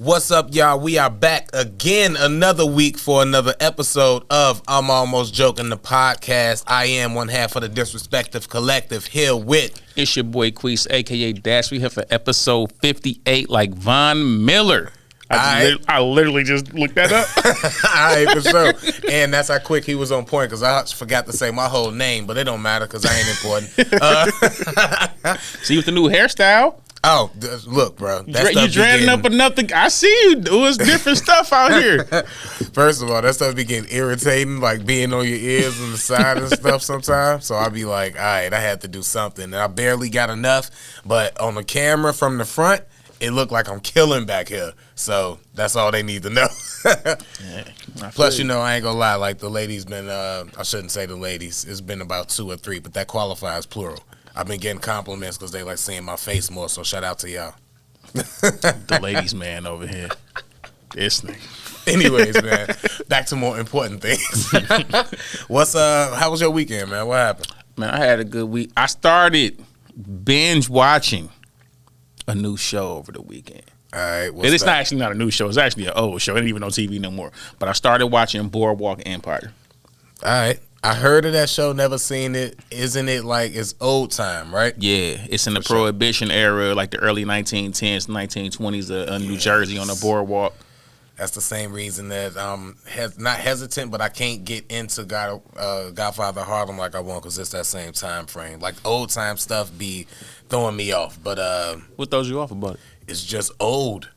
What's up, y'all? We are back again another week for another episode of I'm Almost Joking, the podcast. I am one half of the Disrespective Collective here with... It's your boy Queese, a.k.a. Dash. We here for episode 58 like Von Miller. I literally just looked that up. All right, for sure. And that's how quick he was on point because I forgot to say my whole name, but it don't matter because I ain't important. See with the new hairstyle. Oh, look, bro. You dreading up nothing. I see you doing different stuff out here. First of all, that stuff be getting irritating, like being on your ears and the side and stuff sometimes. So I be like, all right, I had to do something. And I barely got enough. But on the camera from the front, it looked like I'm killing back here. So that's all they need to know. Plus, you know, I ain't gonna lie. Like the ladies been, I shouldn't say the ladies. It's been about 2 or 3, but that qualifies plural. I've been getting compliments because they like seeing my face more, so shout out to y'all. The ladies man over here. This nigga. Anyways, man, back to more important things. How was your weekend, man? What happened? Man, I had a good week. I started binge watching a new show over the weekend. All right. It's not actually not a new show. It's actually an old show. It ain't even on TV no more. But I started watching Boardwalk Empire. All right. I heard of that show, never seen it. Isn't it like it's old time, right? Yeah, it's in the Prohibition era, like the early 1910s, 1920s, New Jersey on the boardwalk. That's the same reason that not hesitant, but I can't get into Godfather Harlem like I want because it's that same time frame. Like old time stuff be throwing me off. But what throws you off about it? It's just old.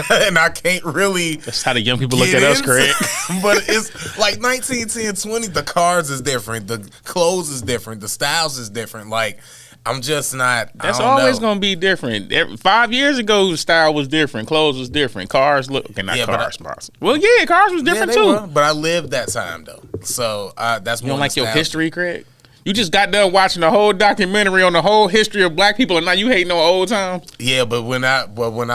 And I can't really. That's how the young people look at us, Craig. But it's like 1910, 20. The cars is different. The clothes is different. The styles is different. Like, I'm just not. That's always going to be different. 5 years ago, style was different. Clothes was different. Cars look. Okay, not cars. Well, yeah, cars was different too. Were, but I lived that time, though. So that's more. You don't like your history, Craig? You just got done watching the whole documentary on the whole history of black people, and now you hating on old times. Yeah, but when I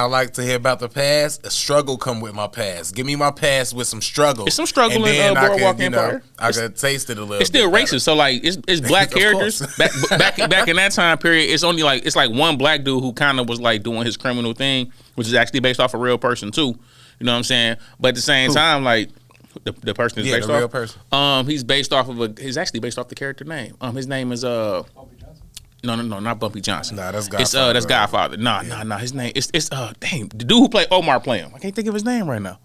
like to hear about the past, a struggle come with my past. Give me my past with some struggle. It's some struggle in Boardwalk Empire. I could taste it a little. It's still racist, better. So like it's black characters. back in that time period, it's only like one black dude who kind of was like doing his criminal thing, which is actually based off a real person too. You know what I'm saying? But at the same time, like. The person is based off. Real person. He's based off of he's actually based off the character name. His name is Bumpy Johnson. No, not Bumpy Johnson. Nah, that's Godfather. That's Godfather. Nah. His name it's dang, the dude who played Omar play him. I can't think of his name right now.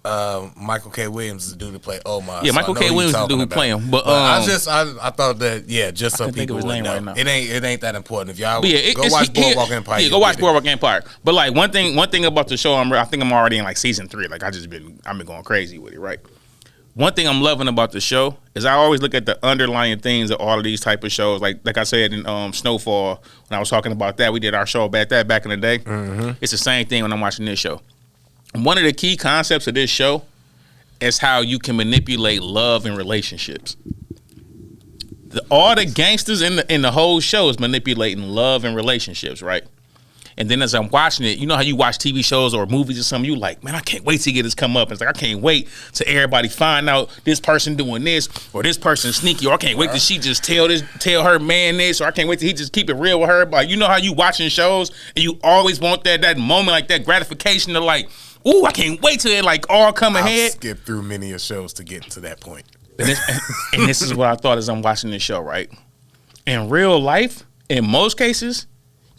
Michael K. Williams is the dude who played Omar. Yeah, Michael K. Williams is the dude who play him. But I thought that just so people would know. Right now. It ain't that important. If y'all go watch Boardwalk Empire. Yeah, go watch Boardwalk Empire. But like one thing about the show, I think I'm already in like season 3. Like I've been going crazy with it, right? One thing I'm loving about the show is I always look at the underlying themes of all of these type of shows. Like I said in Snowfall, when I was talking about that, we did our show about that back in the day. Mm-hmm. It's the same thing when I'm watching this show. One of the key concepts of this show is how you can manipulate love and relationships. All the gangsters in the whole show is manipulating love and relationships, right? And then as I'm watching it, you know how you watch TV shows or movies or something, you like, man, I can't wait to get this come up. It's like, I can't wait to everybody find out this person doing this or this person sneaky, or I can't wait till she just tell her man this, or I can't wait till he just keep it real with her. But you know how you watching shows and you always want that moment, like that gratification to like, ooh, I can't wait till it like all come ahead. I've skipped through many of shows to get to that point. And this is what I thought as I'm watching this show, right? In real life, in most cases,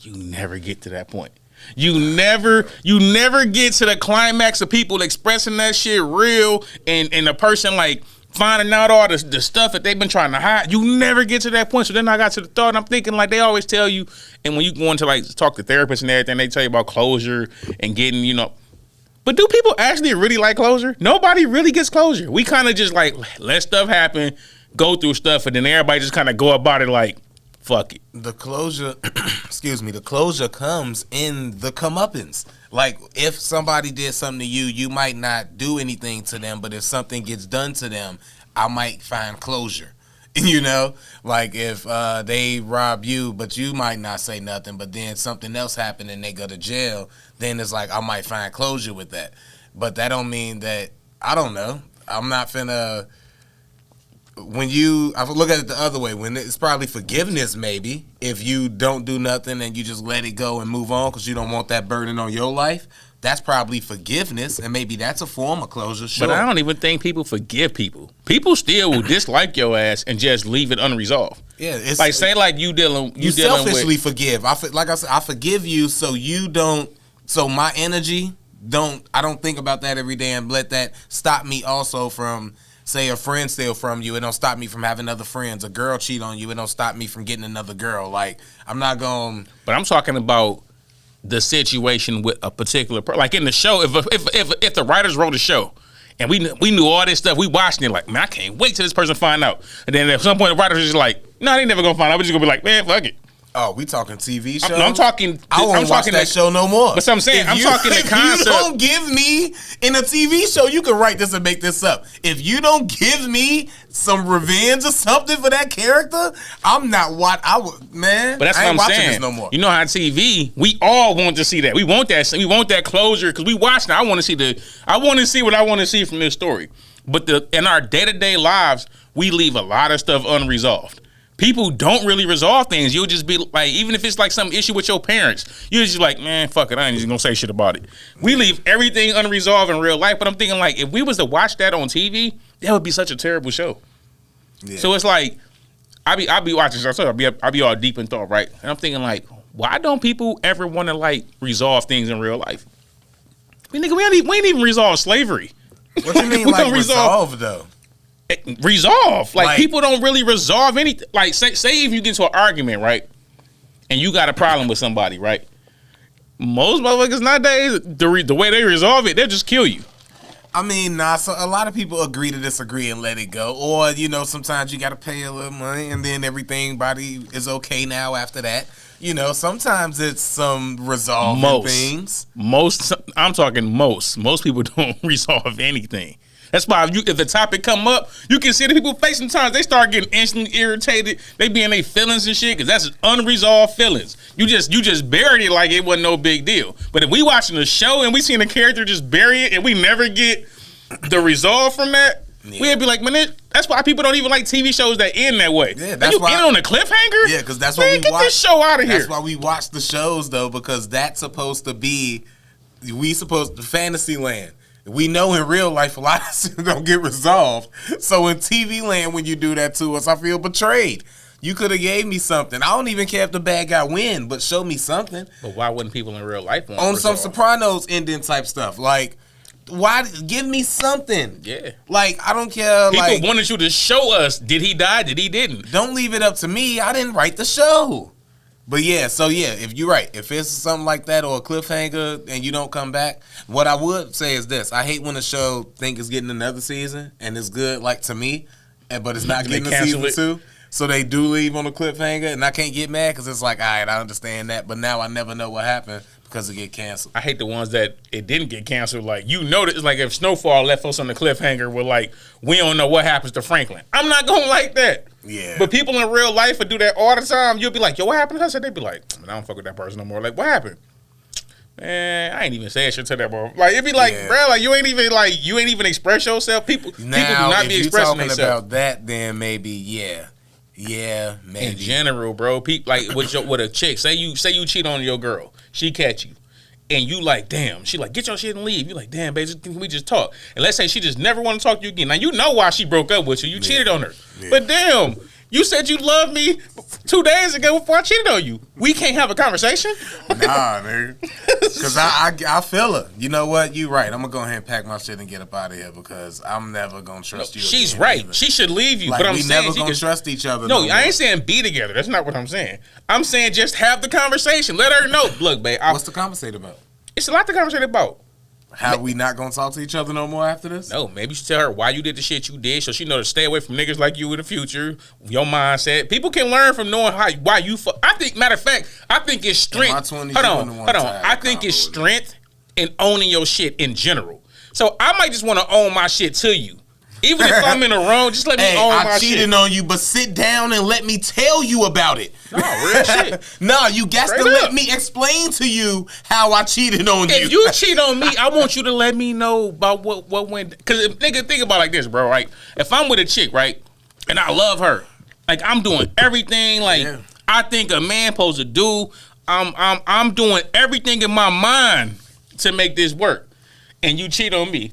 you never get to that point. You never get to the climax of people expressing that shit real and the person like finding out all the stuff that they've been trying to hide. You never get to that point. So then I got to the thought, and I'm thinking like they always tell you, and when you go into like talk to therapists and everything, they tell you about closure and getting, but do people actually really like closure? Nobody really gets closure. We kind of just like let stuff happen, go through stuff, and then everybody just kind of go about it like, fuck it. The closure, the closure comes in the comeuppance. Like, if somebody did something to you, you might not do anything to them, but if something gets done to them, I might find closure. Like if they rob you, but you might not say nothing, but then something else happened and they go to jail, then it's like I might find closure with that. But that don't mean that, I don't know, I'm not finna... I look at it the other way. When it's probably forgiveness, maybe if you don't do nothing and you just let it go and move on because you don't want that burden on your life. that's probably forgiveness, and maybe that's a form of closure. Sure. But I don't even think people forgive people. People still will dislike your ass and just leave it unresolved. Yeah, it's like say like you selfishly with, forgive. Like I said, I forgive you so you don't. So my energy I don't think about that every day and let that stop me also from. Say a friend steal from you, it don't stop me from having other friends. A girl cheat on you, it don't stop me from getting another girl. Like, I'm not going. But I'm talking about the situation with a particular like in the show. If the writers wrote a show and we knew all this stuff, we watching it like, man, I can't wait till this person find out. And then at some point the writers are just like, no, they never gonna find out. We're just gonna be like, man, fuck it. Oh, we talking TV shows? I'm talking. I won't watch that show no more. But I'm saying, I'm talking the concept. If you don't give me in a TV show, you can write this and make this up. If you don't give me some revenge or something for that character, I'm not man. But that's I ain't what I'm watching saying. This no more. You know how TV, we all want to see that. We want that. We want that closure because we watching. I want to see what I want to see from this story. But in our day-to-day lives, we leave a lot of stuff unresolved. People don't really resolve things. You'll just be like, even if it's like some issue with your parents, you're just like, man, fuck it, I ain't just gonna say shit about it. We leave everything unresolved in real life, but I'm thinking like, if we was to watch that on TV, that would be such a terrible show. Yeah. So it's like, I be watching, so I be all deep in thought, right? And I'm thinking like, why don't people ever want to like resolve things in real life? I mean, nigga, we ain't even resolve slavery. What you mean like resolve though? Resolve like people don't really resolve anything. Like say if you get into an argument, right, and you got a problem with somebody, right, most motherfuckers nowadays the way they resolve it, they'll just kill you. I mean, so a lot of people agree to disagree and let it go, or sometimes you got to pay a little money and then body is okay now after that. Sometimes it's some resolving things. I'm talking most people don't resolve anything. That's why if the topic come up, you can see the people face sometimes they start getting instantly irritated. They be in their feelings and shit because that's unresolved feelings. You just buried it like it wasn't no big deal. But if we watching a show and we seen a character just bury it and we never get the resolve from that, we'd be like, man, that's why people don't even like TV shows that end that way. Yeah, that's why end on a cliffhanger. Yeah, because that's why we get this show out of here. That's why we watch the shows though, because that's supposed to be fantasy land. We know in real life a lot of shit don't get resolved. So in TV land, when you do that to us, I feel betrayed. You could have gave me something. I don't even care if the bad guy win, but show me something. But why wouldn't people in real life want on resolve? Some Sopranos ending type stuff? Like, why give me something? Yeah. Like, I don't care. People wanted you to show us, did he die? Did he didn't? Don't leave it up to me. I didn't write the show. But yeah, if you're right, if it's something like that or a cliffhanger and you don't come back, what I would say is this: I hate when a show think it's getting another season and it's good, like to me, but it's not getting a season 2. So they do leave on a cliffhanger, and I can't get mad because it's like, all right, I understand that, but now I never know what happened because it get canceled. I hate the ones that it didn't get canceled. Like it's like if Snowfall left us on the cliffhanger, we're like, we don't know what happens to Franklin. I'm not gonna like that. Yeah. But people in real life would do that all the time. You'll be like, yo, what happened to us? They'd be like, man, I don't fuck with that person no more. Like, what happened? Man, I ain't even saying shit to that bro. Like, it'd be like, bro, like you ain't even express yourself. People do not be expressing themselves. If you talking about that, then maybe yeah, maybe. In general, bro, people like with a chick, say you cheat on your girl, she catch you. And you like, damn, she like, get your shit and leave. You like, damn, babe, can we just talk? And let's say she just never want to talk to you again. Now, you know why she broke up with you. You cheated on her. Yeah. But damn, you said you loved me 2 days ago before I cheated on you. We can't have a conversation? Nah, nigga. Because I feel her. You know what? You right. I'm going to go ahead and pack my shit and get up out of here because I'm never going to trust you. She's right. Either. She should leave you. But I'm saying we never going to trust each other. No, I ain't saying be together. That's not what I'm saying. I'm saying just have the conversation. Let her know. Look, babe. What's the conversation about? It's a lot to conversate about. How we not gonna talk to each other no more after this? No, maybe you should tell her why you did the shit you did, so she know to stay away from niggas like you in the future. Your mindset. People can learn from knowing why you. I think, matter of fact, I think it's strength. Hold on. I think it's strength in owning your shit in general. So I might just want to own my shit to you. Even if I'm in the wrong, just let me own my shit. I cheated on you, but sit down and let me tell you about it. No, real shit. No, you got to let me explain to you how I cheated on you. If you cheat on me, I want you to let me know about what went. Because nigga, think about it like this, bro. Right? If I'm with a chick, right, and I love her, like I'm doing everything like I think a man supposed to do. I'm doing everything in my mind to make this work, and you cheat on me.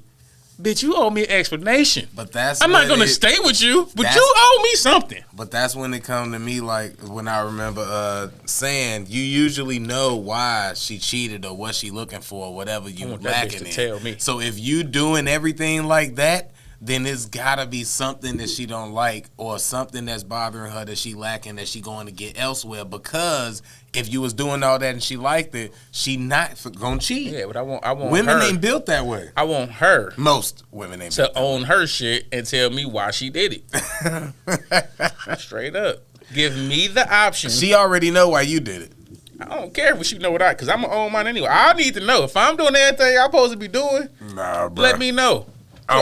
Bitch, you owe me an explanation. But that's I'm not gonna stay with you, but you owe me something. But that's when it come to me, like when I remember saying you usually know why she cheated or what she looking for, or whatever you lacking in. Tell me. So if you doing everything like that, then it's gotta be something that she don't like or something that's bothering her that she lacking that she going to get elsewhere. Because if you was doing all that and she liked it, she not gonna cheat. Yeah, but I want women her. ain't built that way. I want her. Most women ain't to built that own her shit and tell me why she did it. Straight up, give me the option. She already know why you did it. I don't care if she know what because I'm gonna own mine anyway. I need to know if I'm doing everything I'm supposed to be doing. Nah, bro. Let me know.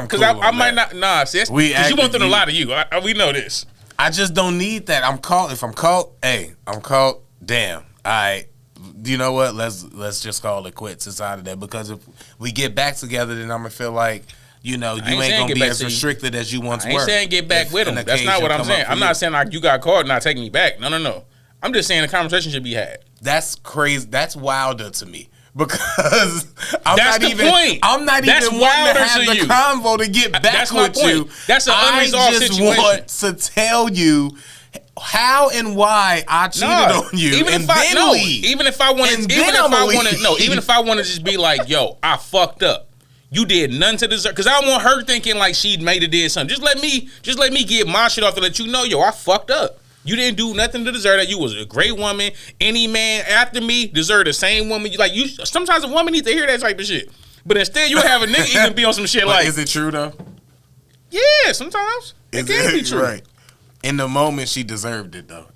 Because I might not. Nah, sis. Because you want them to lie to you. We know this. I just don't need that. I'm caught. If I'm caught, hey, I'm caught. Damn. All right. You know what? Let's just call it quits inside of that. Because if we get back together, then I'm gonna feel like you ain't gonna be as restricted as you once were. I ain't saying get back with him. That's not what I'm saying. I'm not saying like you got caught not taking me back. No. I'm just saying the conversation should be had. That's crazy. That's wilder to me. Because I'm not even wanting to have the convo to get back with you. That's an unresolved situation. I just want to tell you how and why I cheated on you, even and if I, then no, leave. Even if I wanted, even if I want to just be like, yo, I fucked up. You did none to deserve. Because I don't want her thinking like she made it did something. Just let me get my shit off to let you know, yo, I fucked up. You didn't do nothing to deserve that. You was a great woman. Any man after me deserved the same woman. You sometimes a woman needs to hear that type of shit. But instead, you have a nigga even be on some shit like. Is it true though? Yeah, sometimes it can be true. Right. In the moment, she deserved it though.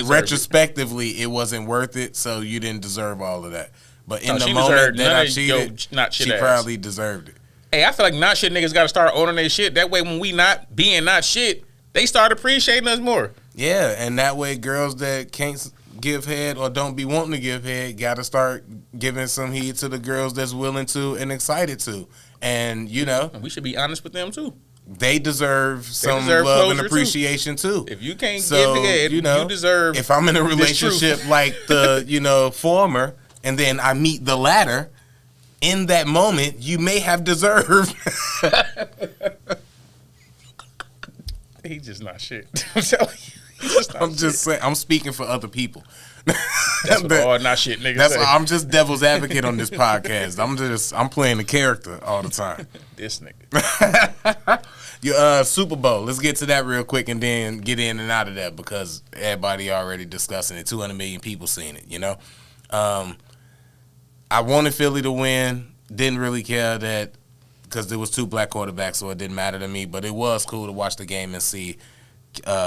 Retrospectively, it wasn't worth it, so you didn't deserve all of that. But in the moment that I cheated, she probably deserved it. Hey, I feel like not shit niggas got to start owning their shit. That way, when we not being not shit, they start appreciating us more. Yeah, and that way girls that can't give head or don't be wanting to give head got to start giving some heed to the girls that's willing to and excited to. And, we should be honest with them, too. They deserve some love and appreciation, too. If you can't give head, you deserve. If I'm in a relationship like the, former, and then I meet the latter, in that moment, you may have deserved. He's just not shit. I'm telling you. I'm just saying. I'm speaking for other people. That's what all not shit niggas say. I'm just devil's advocate on this podcast. I'm playing the character all the time. This nigga. Your Super Bowl. Let's get to that real quick and then get in and out of that because everybody already discussing it. 200 million people seen it. I wanted Philly to win. Didn't really care that because there was two black quarterbacks, so it didn't matter to me. But it was cool to watch the game and see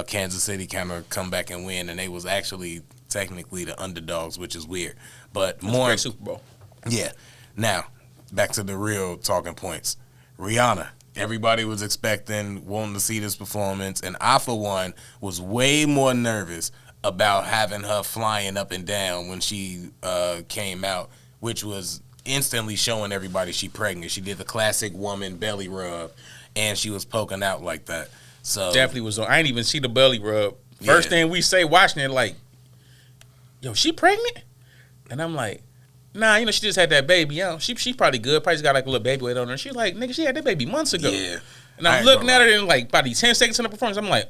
Kansas City kind of come back and win, and they was actually technically the underdogs, which is weird. But that's more a great Super Bowl. Yeah. Now, back to the real talking points. Rihanna. Everybody was wanting to see this performance, and I, for one, was way more nervous about having her flying up and down when she came out, which was instantly showing everybody she pregnant. She did the classic woman belly rub, and she was poking out like that. So definitely was on. I didn't even see the belly rub. First thing we say watching it, like, yo, she pregnant? And I'm like, nah, she just had that baby. She probably good. Probably just got like a little baby weight on her. She's like, nigga, she had that baby months ago. Yeah. And I'm looking at her and like about 10 seconds in the performance, I'm like,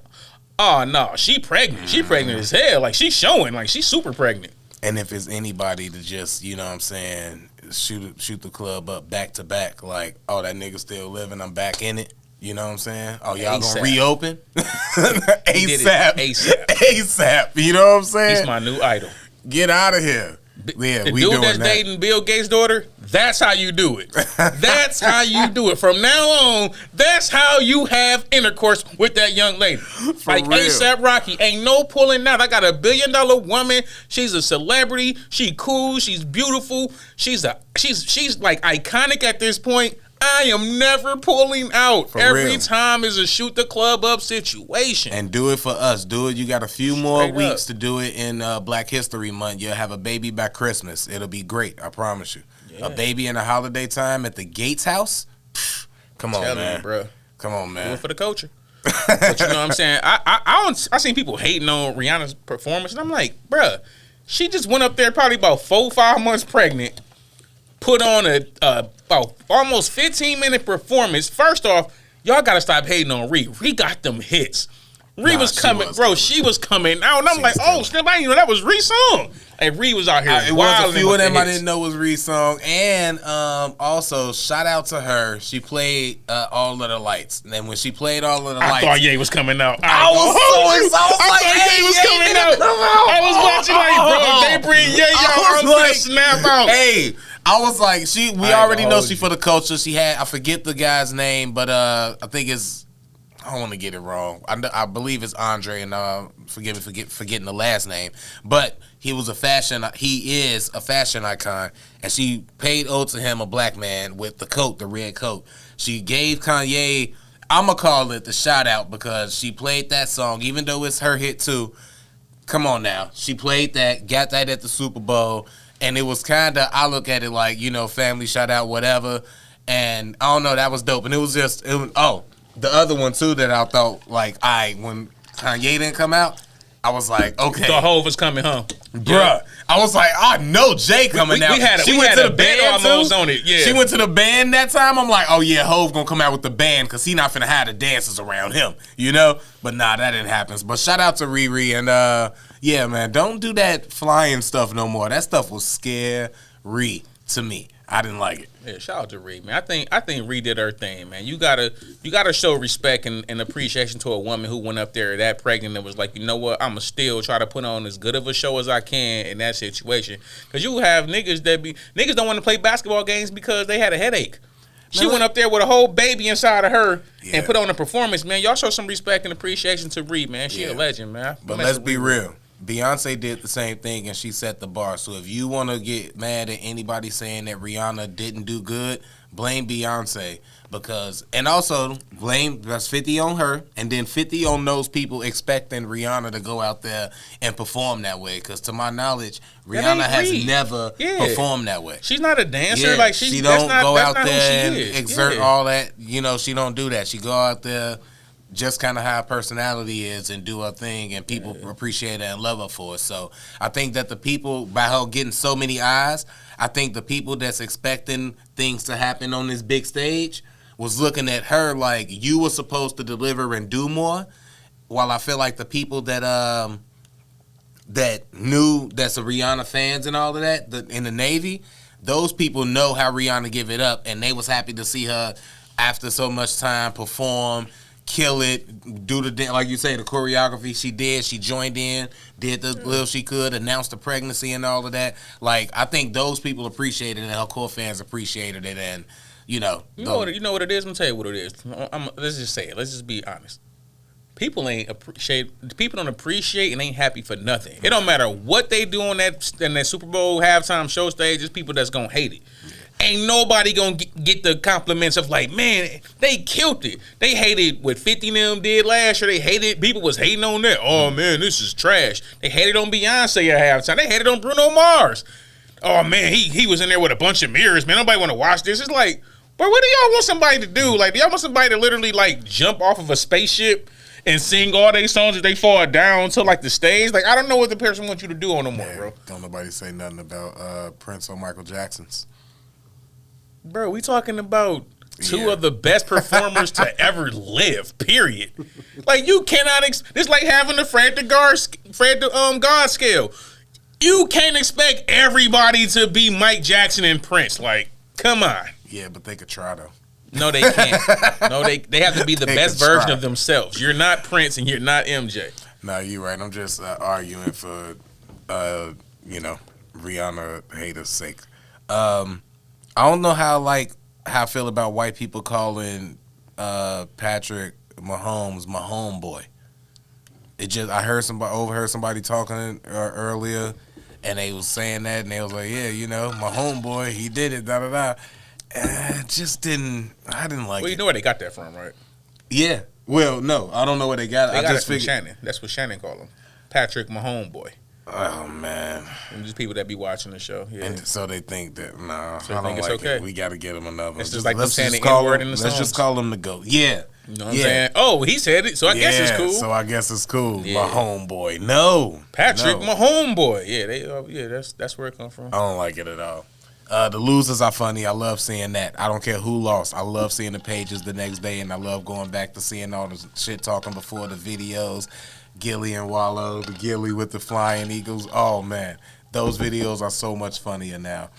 oh no, she pregnant. She pregnant as hell. Like she's showing, like she's super pregnant. And if it's anybody to just, shoot the club up back to back, like, oh, that nigga still living, I'm back in it. You know what I'm saying? Oh, y'all ASAP. gonna reopen? ASAP. You know what I'm saying? He's my new idol. Get out of here. Yeah, the dude that's dating Bill Gates' daughter, that's how you do it. That's how you do it. From now on, that's how you have intercourse with that young lady. Like real. ASAP Rocky, ain't no pulling out. I got a $1 billion woman. She's a celebrity. She cool. She's beautiful. She's like iconic at this point. I am never pulling out. For Every real. time is a shoot the club up situation. And do it for us. Do it. You got a few more weeks to do it in Black History Month. You'll have a baby by Christmas. It'll be great. I promise you. Yeah. A baby in the holiday time at the Gates house? Pfft, come on, man. Bro. Come on, man. Do it for the culture. But you know what I'm saying? I seen people hating on Rihanna's performance, and I'm like, bruh, she just went up there probably about 4 or 5 months pregnant. put on a about almost 15-minute performance. First off, y'all gotta stop hating on Ree. Ree got them hits. Ree was coming, bro. She was coming out, and I'm like, oh, snap! I didn't know that was Ree's song. And Ree was out here. It was a few of them I didn't know was Ree's song, and also shout out to her. She played All of the Lights, and then when she played All of the Lights, I thought Ye was coming out. I was so excited. I was like, Ye was coming out. I was watching like, bro, if they bring Ye out, I'm gonna snap out. Hey. I was like, we already know she for the culture. She had, I forget the guy's name, but I think it's, I don't want to get it wrong. I believe it's Andre, and forgive me forgetting the last name. But he is a fashion icon, and she paid ode to him, a black man with the coat, the red coat. She gave Kanye, I'm gonna call it the shout out because she played that song, even though it's her hit too. Come on now, she played that, got that at the Super Bowl. And it was kind of, I look at it like, family shout out, whatever. And I don't know, that was dope. And it was the other one too that I thought, like, when Kanye didn't come out, I was like, okay. The Hove was coming, huh? Bruh. Yeah. I was like, I know Jay coming out. She went to the band almost on it, yeah. She went to the band that time. I'm like, oh yeah, Hove gonna come out with the band because he not finna have the dancers around him, But nah, that didn't happen. But shout out to Riri and yeah, man, don't do that flying stuff no more. That stuff was scary to me. I didn't like it. Yeah, shout out to Ree, man. I think Ree did her thing, man. You gotta show respect and appreciation to a woman who went up there that pregnant and was like, you know what, I'ma still try to put on as good of a show as I can in that situation. Cause you have niggas don't want to play basketball games because they had a headache. She went up there with a whole baby inside of her and put on a performance, man. Y'all show some respect and appreciation to Ree, man. She a legend, man. But let's be real. Beyonce did the same thing, and she set the bar. So if you want to get mad at anybody saying that Rihanna didn't do good, blame Beyonce. And also blame, that's 50 on her, and then 50 on those people expecting Rihanna to go out there and perform that way. Because to my knowledge, Rihanna has never performed that way. She's not a dancer. Like she don't go out there and exert all that. She don't do that. She go out there just kind of how her personality is and do her thing, and people appreciate her and love her for it. So I think that the people, by her getting so many eyes, I think the people that's expecting things to happen on this big stage was looking at her like you were supposed to deliver and do more, while I feel like the people that knew that's a Rihanna fans and all of that in the Navy, those people know how Rihanna give it up, and they was happy to see her after so much time perform, kill it, do the, like you say, the choreography she did. She joined in, did the little she could, announced the pregnancy and all of that. Like, I think those people appreciated it, and her core fans appreciated it, and you know what it is. I'm gonna tell you what it is. Let's just say it. Let's just be honest. People don't appreciate and ain't happy for nothing. It don't matter what they do on that Super Bowl halftime show stage. There's people that's gonna hate it. Ain't nobody gonna get the compliments of like, man, they killed it. They hated what 50 and them did last year. They hated, people was hating on that. Oh man, this is trash. They hated on Beyonce at halftime. They hated on Bruno Mars. Oh man, he was in there with a bunch of mirrors. Man, nobody want to watch this. It's like, but what do y'all want somebody to do? Like, do y'all want somebody to literally like jump off of a spaceship and sing all their songs as they fall down to like the stage? Like, I don't know what the person wants you to do on no more, bro. Don't nobody say nothing about Prince or Michael Jackson's. Bro, we talking about two of the best performers to ever live, period. Like, you cannot, it's like having the Fred the God scale. You can't expect everybody to be Mike Jackson and Prince. Like, come on. Yeah, but they could try, though. No, they can't. No, they have to be the best version of themselves. You're not Prince and you're not MJ. No, you're right. I'm just arguing for, Rihanna haters' sake. I don't know how I feel about white people calling Patrick Mahomes my homeboy. I overheard somebody talking earlier, and they was saying that, and they was like, yeah, my homeboy, he did it, da da da. And I didn't like it. Well, you know where they got that from, right? Yeah. Well, no, I don't know where they got it. They got it from Shannon. That's what Shannon called him. Patrick Mahomes. Oh man! And just people that be watching the show, and so they think that so I don't like it. We got to get him another. It's just like let's saying the N-word in the songs. Let's just call him the GOAT. Yeah, you know what I'm saying? Oh, he said it, so I guess it's cool. So I guess it's cool. Yeah. My homeboy, no, Patrick, my homeboy. Yeah, that's where it comes from. I don't like it at all. The losers are funny. I love seeing that. I don't care who lost. I love seeing the pages the next day, and I love going back to seeing all the shit talking before the videos. Gilly and Wallow, the Gilly with the flying eagles. Oh man, those videos are so much funnier now.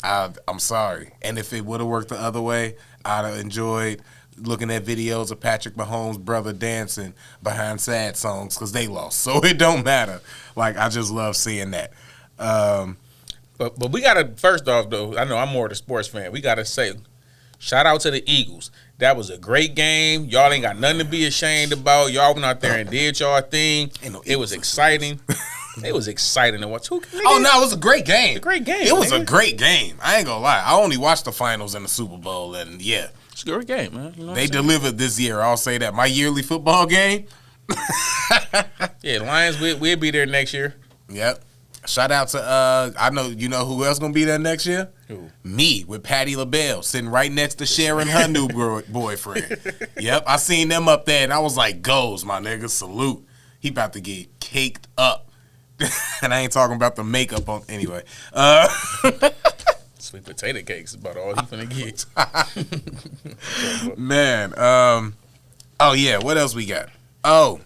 I'm sorry. And if it would have worked the other way, I'd have enjoyed looking at videos of Patrick Mahomes' brother dancing behind sad songs because they lost. So it don't matter. Like, I just love seeing that. But we got to, first off, though, I know I'm more of a sports fan. We got to say, shout out to the Eagles. That was a great game. Y'all ain't got nothing to be ashamed about. Y'all went out there and did y'all thing. It was exciting. It was exciting to watch. Oh, no, it was a great game. A great game. It was a great game. I ain't gonna lie. I only watched the finals and the Super Bowl, and yeah. It's a great game, man. You know they delivered this year. I'll say that. My yearly football game. Yeah, Lions, we'll be there next year. Yep. Shout out to, I know, you know who else gonna be there next year? Who? Me with Patti LaBelle sitting right next to Sharon, her new boyfriend. Yep, I seen them up there, and I was like, goes, my nigga, salute. He about to get caked up. And I ain't talking about the makeup on, anyway. Sweet potato cakes is about all he finna get. Man, oh yeah, what else we got? Oh,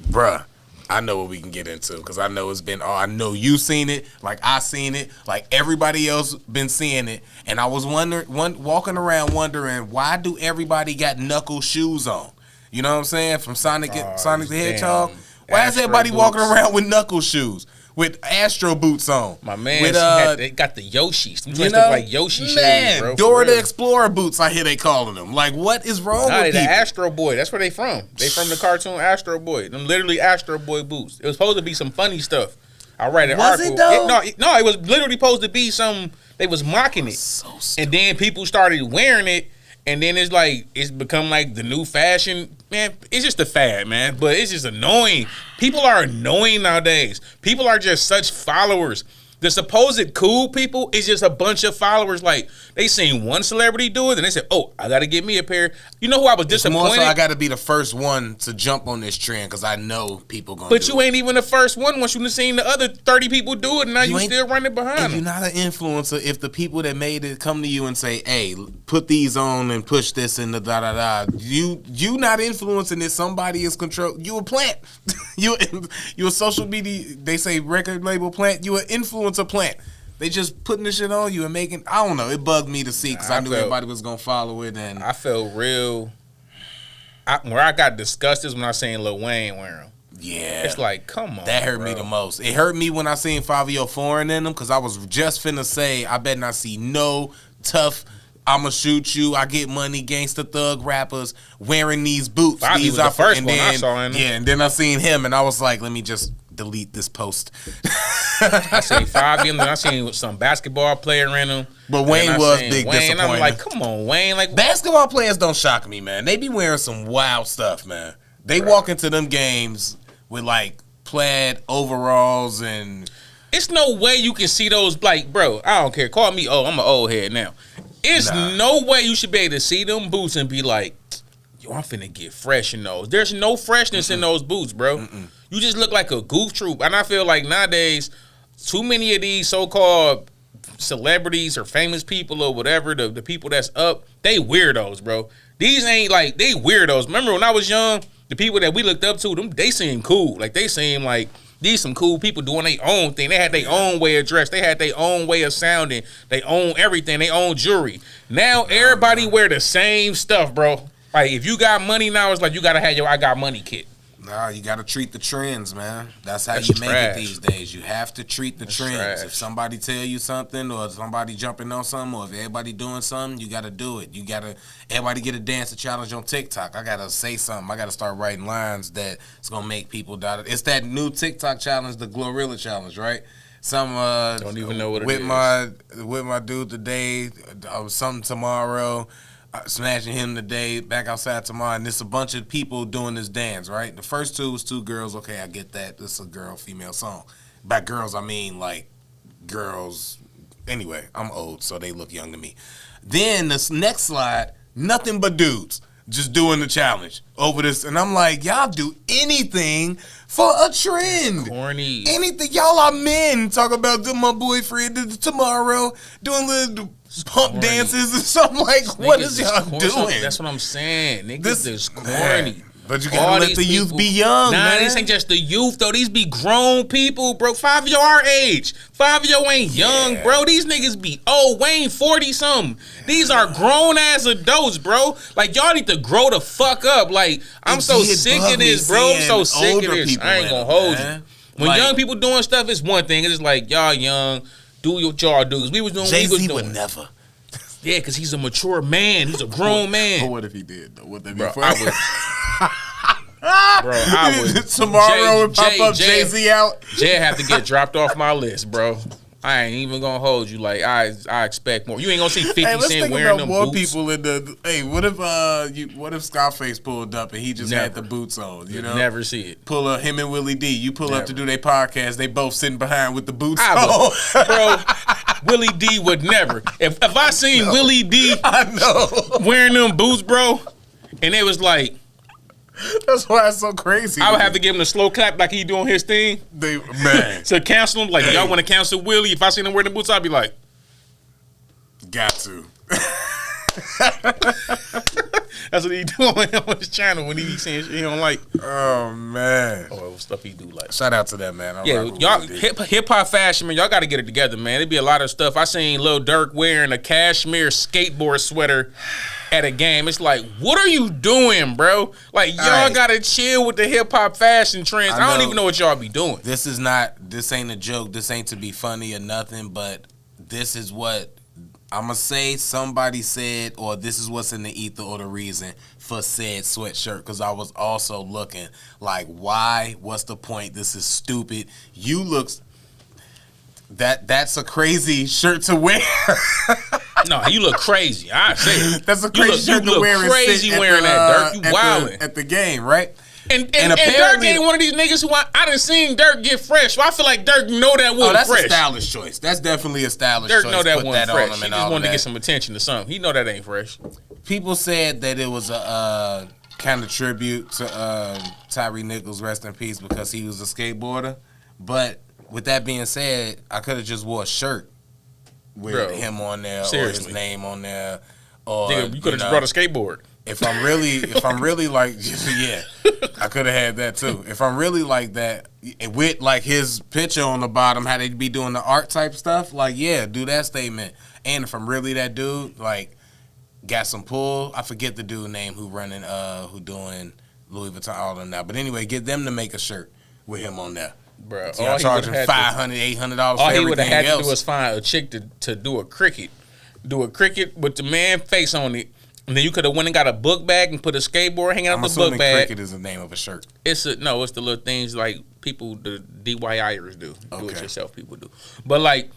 bruh. I know what we can get into because I know it's been. Oh, I know you seen it, like I seen it, like everybody else been seeing it, and I was walking around wondering why do everybody got knuckle shoes on? You know what I'm saying? From Sonic the Hedgehog. Why is everybody walking around with knuckle shoes? With Astro boots on. My man, they got the Yoshis. Them you look like Yoshi shoes, bro. Dora the Explorer boots, I hear they calling them. Like, what is wrong with people? The Astro Boy. That's where they from. They from the cartoon Astro Boy. Them literally Astro Boy boots. It was supposed to be some funny stuff. I read an article. Was it though? No, it was literally supposed to be some. They was mocking it, and then people started wearing it. And then it's become like the new fashion. Man, it's just a fad, man. But it's just annoying. People are annoying nowadays. People are just such followers. The supposed cool people is just a bunch of followers. Like, they seen one celebrity do it, and they said, oh, I got to get me a pair. You know who I was disappointed? More so I got to be the first one to jump on this trend because I know people going to do it. But you ain't even the first one once you've seen the other 30 people do it, and now you still running behind them. You're not an influencer if the people that made it come to you and say, hey, put these on and push this and the da-da-da. You not influencing it. Somebody is control. You a plant. you a social media, they say record label plant. You an influencer plant. They just putting this shit on you and making. I don't know. It bugged me to see because I knew everybody was gonna follow it, and I felt real. Where I got disgusted is when I seen Lil Wayne wear them. Yeah, it's like, come on. That hurt me the most. It hurt me when I seen Fabio Foreign in them because I was just finna say I bet not see no tough. I'ma shoot you. I get money. Gangsta thug rappers wearing these boots. Bobby these was the first one I saw in them. Yeah, and then I seen him, and I was like, let me just delete this post. I seen Fabian, then I seen some basketball player in them. But Wayne was big disappointment. I'm like, come on, Wayne. Like, basketball players don't shock me, man. They be wearing some wild stuff, man. They walk into them games with like plaid overalls and. It's no way you can see those. Like, bro, I don't care. Call me old. I'm an old head now. It's no way you should be able to see them boots and be like, yo, I'm finna get fresh in those. There's no freshness in those boots, bro. You just look like a goof troop. And I feel like nowadays, too many of these so-called celebrities or famous people or whatever, the people that's up, they weirdos, bro. These ain't like, they weirdos. Remember when I was young, the people that we looked up to, them, they seemed cool. Like, they seemed like these some cool people doing their own thing. They had their own way of dress. They had their own way of sounding. They own everything. They own jewelry. Now everybody wear the same stuff, bro. Like, if you got money now, it's like you got to have your I got money kit. Nah, you got to treat the trends, man. That's how you make it these days. You have to treat the trends. Trash. If somebody tell you something or somebody jumping on something or if everybody doing something, you got to do it. You got to, everybody get a dance challenge on TikTok. I got to say something. I got to start writing lines that it's going to make people doubt it. It's that new TikTok challenge, the Glorilla challenge, right? Some don't even know what it is. With my dude today, something tomorrow. Smashing him today, back outside tomorrow, and there's a bunch of people doing this dance, right? The first two was two girls. Okay, I get that. This is a girl-female song. By girls, I mean, like, girls. Anyway, I'm old, so they look young to me. Then this next slide, nothing but dudes. just doing the challenge over this. And I'm like, y'all do anything for a trend. Corny. Anything. Y'all are men. Talk about my boyfriend tomorrow doing little pump dances or something. Like, what is y'all doing? That's what I'm saying. Niggas is corny. Man. But you gotta let the youth be young, man. This ain't just the youth, though. These be grown people, bro. 5 of y'all our age. 5 of y'all ain't young, bro. These niggas be old. Wayne 40-something. These are grown-ass adults, bro. Like, y'all need to grow the fuck up. Like, I'm so sick of this, bro. I'm so sick of this. I ain't gonna hold you. When like, young people doing stuff, it's one thing. It's just like, y'all young, do what y'all do. Because we was doing what we was doing. Would never. Yeah, because he's a mature man. He's a grown man. But what if he did, though? Would that be bro, funny? I would. Tomorrow would pop up Jay-Z out. Jay have to get dropped off my list, bro. I ain't even gonna hold you. Like I expect more. You ain't gonna see 50 Cent wearing them more boots. People in the. Hey, what if Scarface pulled up and he just had the boots on? You know, never see it. Pull up him and Willie D. You pull up to do their podcast. They both sitting behind with the boots on. Bro, Willie D would never. If I seen Willie D, I know wearing them boots, bro, and it was like. That's why it's so crazy. I would have to give him a slow clap like he doing his thing. Man. To cancel him, like, y'all want to cancel Willie? If I seen him wearing the boots, I'd be like, got to. That's what he doing on his channel when he saying shit he don't like. Oh, man. Oh, stuff he do like. Shout out to that, man. Y'all, hip-hop fashion, man, y'all got to get it together, man. It'd be a lot of stuff. I seen Lil Durk wearing a cashmere skateboard sweater at a game. It's like, what are you doing, bro? Like, y'all gotta chill with the hip-hop fashion trends. I don't even know what y'all be doing. This ain't a joke. This ain't to be funny or nothing, but this is what I'm gonna say somebody said, or this is what's in the ether or the reason for said sweatshirt, because I was also looking like, why? What's the point? This is stupid. You look... That's a crazy shirt to wear. No, you look crazy. I say it. That's a crazy shirt to wear. You look crazy wearing that, Dirk. You wildin'. At the game, right? And Dirk ain't one of these niggas who I done seen Dirk get fresh. So I feel like Dirk know that wasn't that's fresh. That's a stylish choice. That's definitely a stylish choice. Dirk know that wasn't fresh. He just wanted to get some attention to something. He know that ain't fresh. People said that it was a kind of tribute to Tyree Nichols, rest in peace, because he was a skateboarder. But with that being said, I could have just wore a shirt with him on there, seriously, or his name on there, or you could have just brought a skateboard. If I'm really like, yeah, I could have had that too. If I'm really like that, with like his picture on the bottom, how they be doing the art type stuff, like, yeah, do that statement. And if I'm really that dude, like, got some pull. I forget the dude name who doing Louis Vuitton, all of them now. But anyway, get them to make a shirt with him on there. Bro, so y'all charging $500, $800 for everything else. All he would have had to do was find a chick to do a cricket with the man face on it, and then you could have went and got a book bag and put a skateboard hanging out the book bag. Cricket is the name of a shirt. It's the little things like people, the DIYers do, do it yourself people do. But like,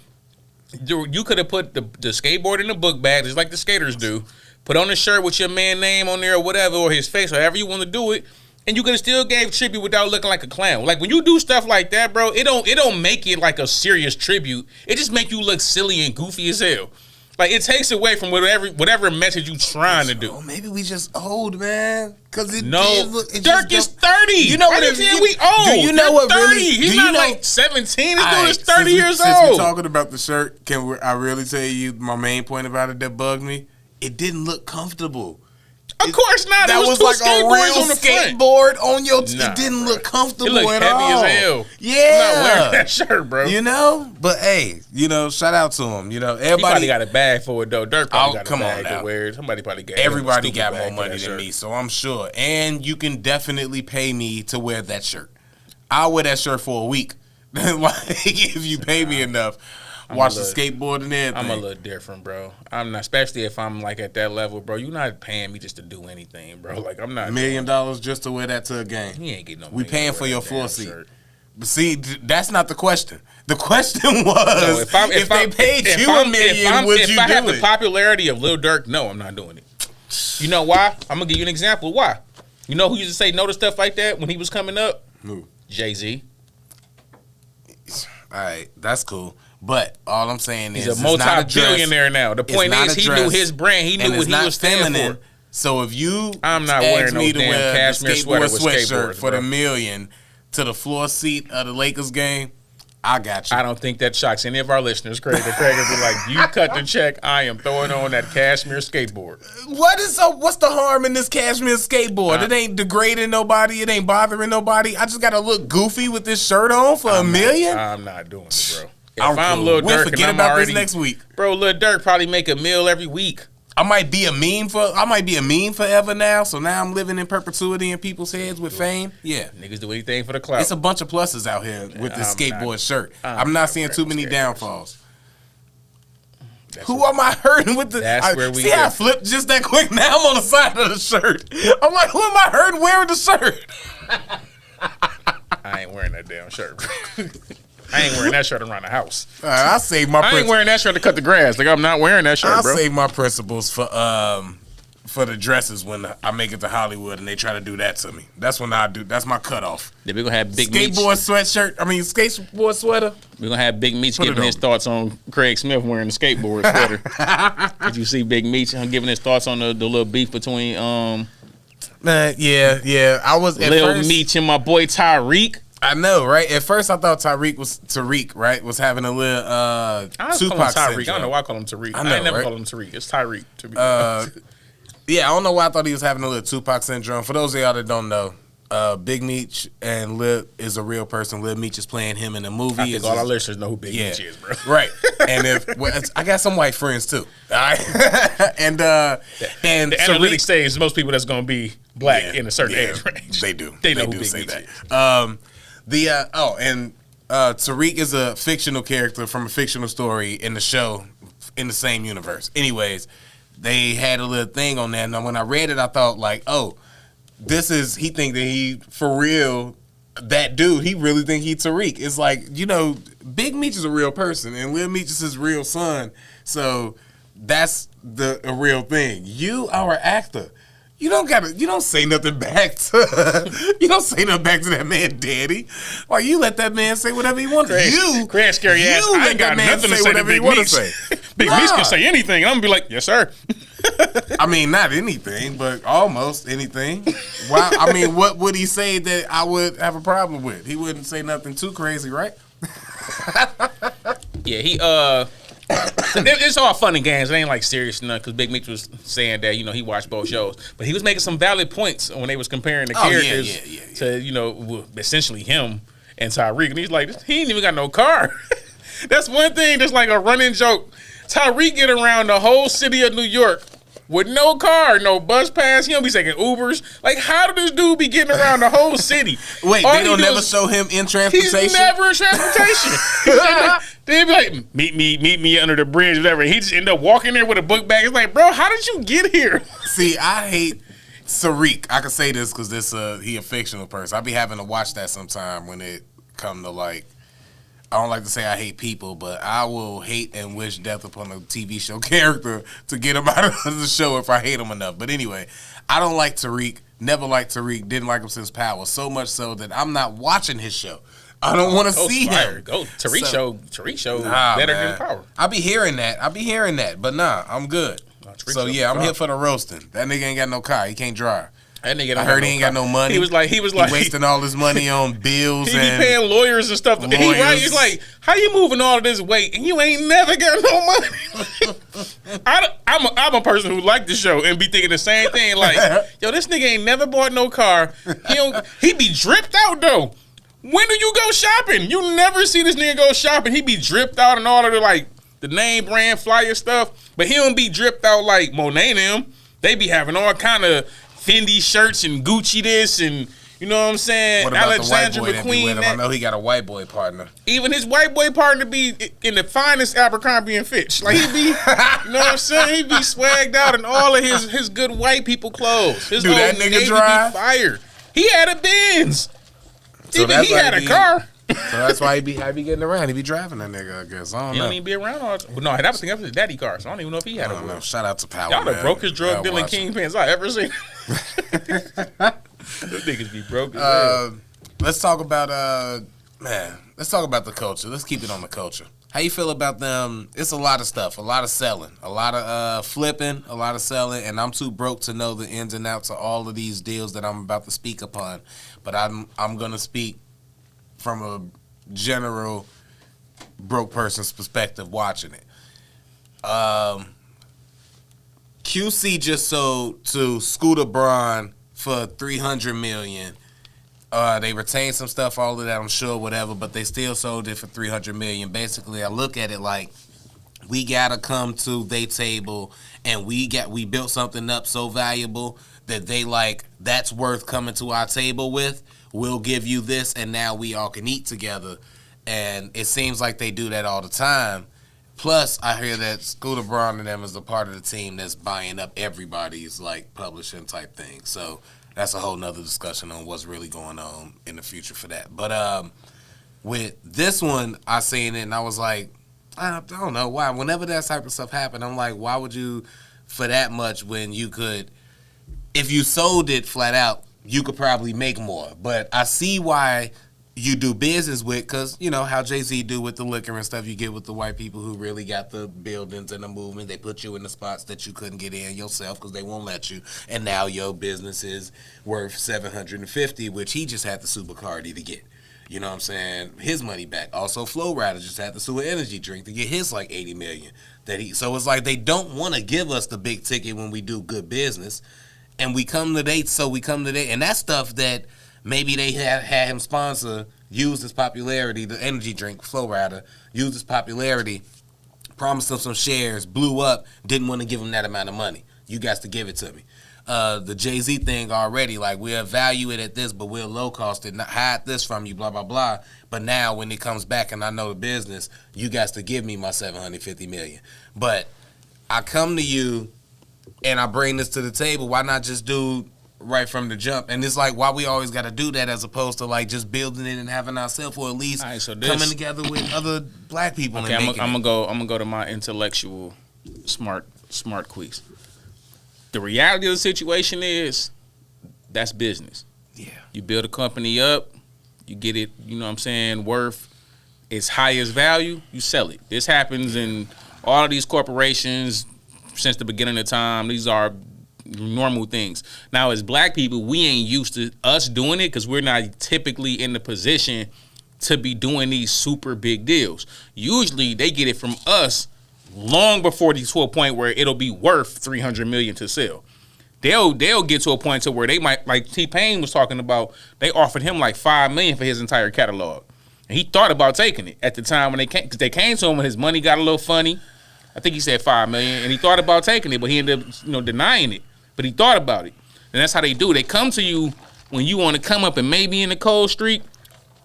you could have put the skateboard in the book bag just like the skaters do. Put on a shirt with your man name on there or whatever, or his face, however you want to do it. And you could have still gave tribute without looking like a clown. Like when you do stuff like that, bro, it don't make it like a serious tribute. It just make you look silly and goofy as hell. Like it takes away from whatever message you trying to do. Oh, maybe we just old, man. Cause Dirk is 30. You know what it is? We old. Do you know what 30. really? He's not like 17. This dude is 30 years old. Since we're talking about the shirt, I really tell you my main point about it that bugged me? It didn't look comfortable. Of course not. That was like a real skateboard on your. It didn't look comfortable at all. It looked heavy as hell. Yeah, I'm not wearing that shirt, bro. You know, but hey, shout out to him. Everybody he probably got a bag for it though. Dirk probably got a bag to wear. Somebody probably got. Everybody got more money than me, so I'm sure. And you can definitely pay me to wear that shirt. I'll wear that shirt for a week. Like if you pay me enough. Watch the skateboard and everything. I'm a little different, bro. I'm not, especially if I'm like at that level, bro. You're not paying me just to do anything, bro. Like I'm not $1 million just to wear that to a game. He ain't getting no. We paying for your floor seat. But see, that's not the question. The question was, if they paid you $1 million, would you do it? If I have the popularity of Lil Durk, no, I'm not doing it. You know why? I'm gonna give you an example. Why? You know who used to say no to stuff like that when he was coming up? Who? Jay-Z. All right, that's cool. But all I'm saying is he's a multi-billionaire now. The point is he knew his brand. He knew what he was standing for. So if you I'm not ask wearing no me to damn wear the cashmere skateboard sweater with sweatshirt skateboards, for bro. the million to the floor seat of the Lakers game, I got you. I don't think that shocks any of our listeners, Craig. But Craig would be like, you cut the check, I am throwing on that cashmere skateboard. What's the harm in this cashmere skateboard? It ain't degrading nobody. It ain't bothering nobody. I just got to look goofy with this shirt on for $1 million? I'm not doing it, bro. If I'm I'm cool. Lil We'll Durk forget and I'm about already, this next week. Bro, Lil Durk probably make a meal every week. I might be a meme forever now. So now I'm living in perpetuity in people's heads with fame. Yeah. Niggas do anything for the clout. It's a bunch of pluses out here with this skateboard shirt. I'm not seeing too many downfalls. Who am I hurting with the? See how I flipped just that quick? Now I'm on the side of the shirt. I'm like, who am I hurting wearing the shirt? I ain't wearing that damn shirt. I ain't wearing that shirt around the house. I save my. I ain't wearing that shirt to cut the grass. Like I'm not wearing that shirt, bro. I save my principles for the dresses when I make it to Hollywood and they try to do that to me. That's when I do. That's my cutoff. Yeah, we're gonna have Big Meech. Skateboard sweater. We're gonna have Big Meech giving his thoughts on Craig Smith wearing the skateboard sweater. Did you see Big Meech giving his thoughts on the little beef between yeah. I was at Lil first, Meech and my boy Tyreek. I know, right? At first, I thought Tariq, right, was having a little Tupac syndrome. I don't know why I call him Tariq. I never call him Tariq. It's Tyreek. To be yeah, I don't know why I thought he was having a little Tupac syndrome. For those of y'all that don't know, Big Meech and Lil is a real person. Lil Meech is playing him in a movie. I think all our listeners know who Big Meech is, bro. Right. And I got some white friends too. All right. and the analytics says most people that's gonna be black in a certain age range. They do. They know who Big say Meech that. is. Tariq is a fictional character from a fictional story in the show in the same universe. Anyways, they had a little thing on that, and when I read it, I thought like, oh, he think that he for real. That dude, he really think he Tariq. It's like, Big Meech is a real person, and Lil Meech is his real son. So that's a real thing. You are an actor. You don't say nothing back to that man, daddy. Like, you let that man say whatever he wants. Craig, scary ass. I ain't got nothing to say to Big Meech. Big Meech can say anything, and I'm gonna be like, yes, sir. I mean, not anything, but almost anything. Why? I mean, what would he say that I would have a problem with? He wouldn't say nothing too crazy, right? Yeah, he it's all fun and games. It ain't like serious enough because Big Meech was saying that he watched both shows, but he was making some valid points when they was comparing the characters to essentially him and Tyreek, and he's like, he ain't even got no car. That's one thing that's like a running joke. Tyreek get around the whole city of New York with no car, no bus pass. He don't be taking Ubers. Like, how did this dude be getting around the whole city? Wait, they don't never show him in transportation? He's never in transportation. They'd be like, meet me under the bridge, whatever. He just end up walking there with a book bag. It's like, bro, how did you get here? See, I hate Tariq. I can say this because he a fictional person. I be having to watch that sometime when it come to like, I don't like to say I hate people, but I will hate and wish death upon a TV show character to get him out of the show if I hate him enough. But anyway, I don't like Tariq. Never liked Tariq. Didn't like him since Power. So much so that I'm not watching his show. I don't want to see him. Tariq show better than Power. I be hearing that. But nah, I'm good. So yeah, I'm here for the roasting. That nigga ain't got no car. He can't drive. That nigga I heard he ain't got no money. He was like wasting all his money on bills. He be paying lawyers and stuff. He's like, how you moving all of this weight and you ain't never got no money? I'm a person who like the show and be thinking the same thing. Like, yo, this nigga ain't never bought no car. He be dripped out though. When do you go shopping? You never see this nigga go shopping. He be dripped out and all of the name brand flyer stuff, but he don't be dripped out like Monet and them. They be having all kind of Fendi shirts and Gucci this and you know what I'm saying? What about Alexandra the white boy McQueen. I know he got a white boy partner. Even his white boy partner be in the finest Abercrombie and Fitch. Like he be, you know what I'm saying? He be swagged out in all of his good white people clothes. His that nigga drive? Be fire. He had a Benz. So Even he had a car. So that's why he be getting around. He be driving that nigga, I guess. I don't know. He don't even be around all the time. No, that was his daddy car, so I don't even know if he had one. Shout out to Power. Y'all the man. brokest drug dealing kingpins I ever seen. Those niggas be broke as hell. Let's talk about let's talk about the culture. Let's keep it on the culture. How you feel about them? It's a lot of stuff, a lot of selling, a lot of flipping, a lot of selling, and I'm too broke to know the ins and outs of all of these deals that I'm about to speak upon. But I'm gonna speak from a general broke person's perspective watching it. QC just sold to Scooter Braun for $300 million. They retained some stuff, all of that, I'm sure, whatever, but they still sold it for $300 million. Basically, I look at it like we gotta come to their table and we built something up so valuable that they like that's worth coming to our table with. We'll give you this, and now we all can eat together. And it seems like they do that all the time. Plus, I hear that Scooter Braun and them is a part of the team that's buying up everybody's like publishing type thing. So that's a whole nother discussion on what's really going on in the future for that. But with this one, I seen it and I was like, I don't know why. Whenever that type of stuff happened, I'm like, why would you for that much when you could, if you sold it flat out, you could probably make more. But I see why you do business with, because, you know, how Jay-Z do with the liquor and stuff you get with the white people who really got the buildings and the movement. They put you in the spots that you couldn't get in yourself because they won't let you. And now your business is worth $750, which he just had to sue Bacardi to get. You know what I'm saying? His money back. Also, Flow Rider just had to sue an energy drink to get his like $80 million. So it's like they don't want to give us the big ticket when we do good business. And we come to date, and that stuff that maybe they had him sponsor, used his popularity, the energy drink, Flow Rider, used his popularity, promised him some shares, blew up, didn't want to give him that amount of money. You guys to give it to me. The Jay-Z thing already, like, we'll value it at this, but we'll low cost it, not hide this from you, blah, blah, blah. But now when it comes back and I know the business, you guys to give me my $750 million. But I come to you and I bring this to the table. Why not just do right from the jump? And it's like, why we always got to do that as opposed to like just building it and having ourselves, or at least coming together with other black people. Okay, I'm gonna go to my intellectual smart quiz. The reality of the situation is that's business. Yeah. You build a company up, you get it, you know what I'm saying, worth its highest value, you sell it. This happens in all of these corporations since the beginning of time. These are normal things. Now, as black people, we ain't used to us doing it because we're not typically in the position to be doing these super big deals. Usually, they get it from us long before they to a point where it'll be worth $300 million to sell. They'll get to a point to where they might, like T-Pain was talking about, they offered him like $5 million for his entire catalog. And he thought about taking it at the time when they came, because they came to him when his money got a little funny. I think he said $5 million, and he thought about taking it, but he ended up, denying it. But he thought about it. And that's how they do. They come to you when you want to come up and maybe in the cold streak,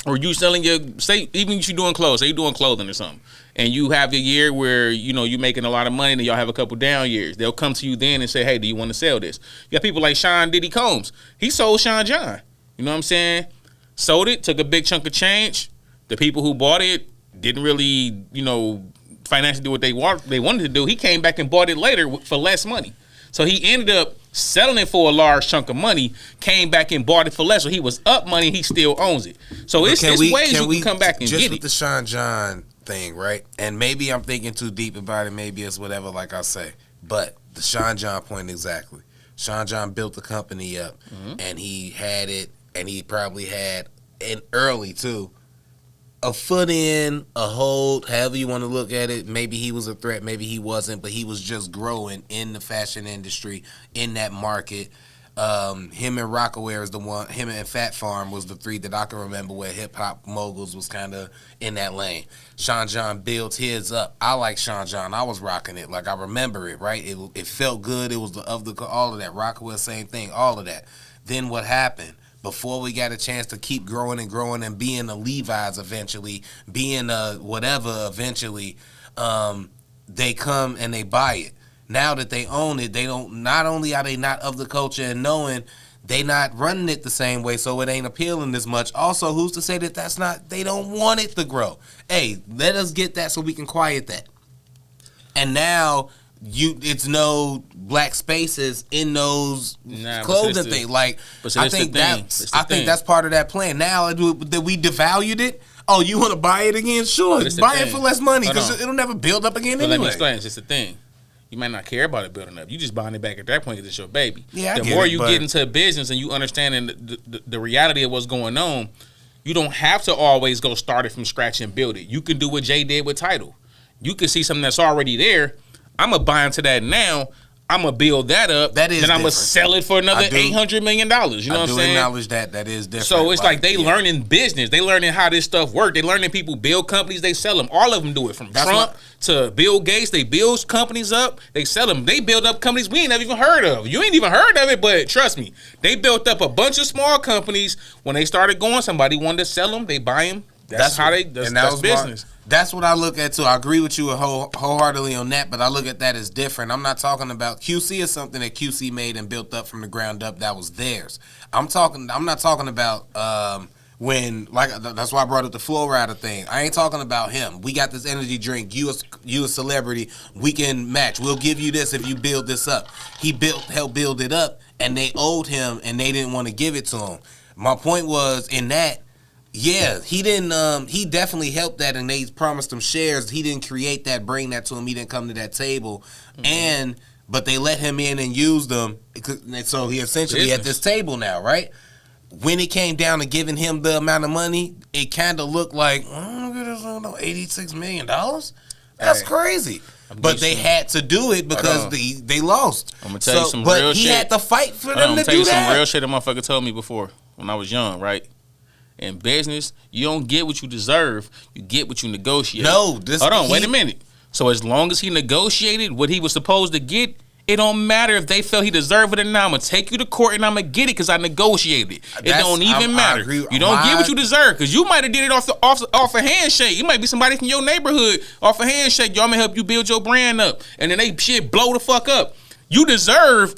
or you selling even if you're doing clothes, say you're doing clothing or something, and you have a year where, you're making a lot of money and y'all have a couple down years. They'll come to you then and say, hey, do you want to sell this? You got people like Sean Diddy Combs. He sold Sean John. You know what I'm saying? Sold it, took a big chunk of change. The people who bought it didn't really, financially do what they wanted to do. He came back and bought it later for less money. So he ended up selling it for a large chunk of money, came back and bought it for less. So he was up money, he still owns it. So it's ways you can come back and get it. Just with the Sean John thing, right? And maybe I'm thinking too deep about it. Maybe it's whatever, like I say. But the Sean John point exactly. Sean John built the company up, and he had it, and he probably had, and early too, a foot in, a hold, however you want to look at it. Maybe he was a threat, maybe he wasn't, but he was just growing in the fashion industry, in that market. Him and Rockaware is the one, him and Fat Farm was the three that I can remember where hip-hop moguls was kind of in that lane. Sean John built his up. I like Sean John. I was rocking it. Like, I remember it, right? It felt good. It was all of that. Rockaware, same thing, all of that. Then what happened? Before we got a chance to keep growing and being a Levi's eventually, being a whatever eventually, they come and they buy it. Now that they own it, they don't. Not only are they not of the culture and knowing, they not running it the same way, so it ain't appealing as much. Also, who's to say that that's not? They don't want it to grow. Hey, let us get that so we can quiet that. And now it's no black spaces in those clothing things. Like, I think that's part of that plan. Now that we devalued it, Oh, you want to buy it again? Sure, buy it for less money because it'll never build up again anyway. Let me explain. It's just the thing. You might not care about it building up. You just buying it back at that point because it's your baby. Yeah, the more you get into business and you understanding the reality of what's going on, you don't have to always go start it from scratch and build it. You can do what Jay did with Tidal. You can see something that's already there. I'm going to buy into that now. I'm going to build that up. That is then I'm going to sell it for another $800 million. You know what I'm saying? I do acknowledge that. That is different. So it's like they learning business. They learning how this stuff works. They learning people build companies. They sell them. All of them do it. From Trump to Bill Gates. They build companies up. They sell them. They build up companies we ain't never even heard of. You ain't even heard of it, but trust me. They built up a bunch of small companies. When they started going, somebody wanted to sell them. They buy them. That's business. That's what I look at too. I agree with you wholeheartedly on that, but I look at that as different. I'm not talking about QC is something that QC made and built up from the ground up. That was theirs. I'm not talking about that's why I brought up the Flow Rider thing. I ain't talking about him. We got this energy drink. You a celebrity. We can match. We'll give you this if you build this up. He helped build it up, and they owed him, and they didn't want to give it to him. My point was in that. Yeah, he didn't. He definitely helped that, and they promised him shares. He didn't create that, bring that to him. He didn't come to that table, but they let him in and used them. So he essentially at this table now, right? When it came down to giving him the amount of money, it kind of looked like $86 million. That's crazy. But they had to do it because they lost. I'm gonna tell you some real shit. But he had to fight for them to do that. I'm gonna tell you some real shit. A motherfucker told me before when I was young, right? In business, you don't get what you deserve. You get what you negotiate. No, wait a minute. So as long as he negotiated what he was supposed to get, it don't matter if they felt he deserved it or not. I'm going to take you to court and I'm going to get it because I negotiated it. It don't even matter. You don't get what you deserve because you might have did it off a handshake. You might be somebody from your neighborhood off a handshake. Y'all may help you build your brand up. And then they shit blow the fuck up. You deserve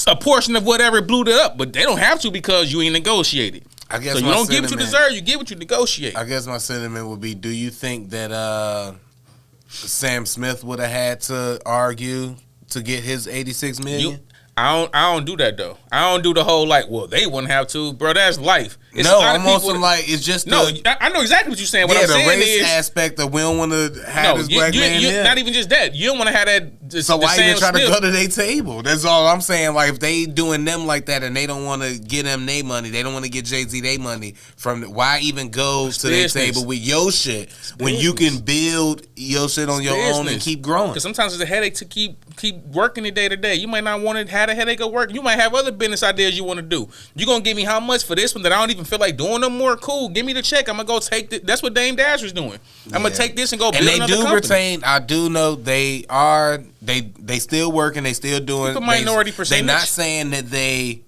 a portion of whatever blew it up, but they don't have to because you ain't negotiated. I guess so you don't get what you deserve. You get what you negotiate. I guess my sentiment would be: do you think that Sam Smith would have had to argue to get his $86 million? I don't do that though. I don't do the whole they wouldn't have to, bro. That's life. I'm also it's just I know exactly what you're saying. What I'm saying the race aspect of we don't want to have this black man here. Not even just that. You don't want to have that. So why even try to go to their table? That's all I'm saying. Like if they doing them like that and they don't want to get them their money, they don't want to get Jay-Z their money from. Why even go to their table with your shit when you can build your shit on your own and keep growing? Because sometimes it's a headache to keep working it day to day. You might not want to have a headache of work. You might have other business ideas you want to do. You gonna give me how much for this one that I don't even feel like doing no more? Cool, give me the check. I'm gonna go take it. That's what Dame Dash was doing. I'm gonna take this and go build another company. And they do retain. I do know they are. They still working. They still doing. The minority percentage. They're not saying that they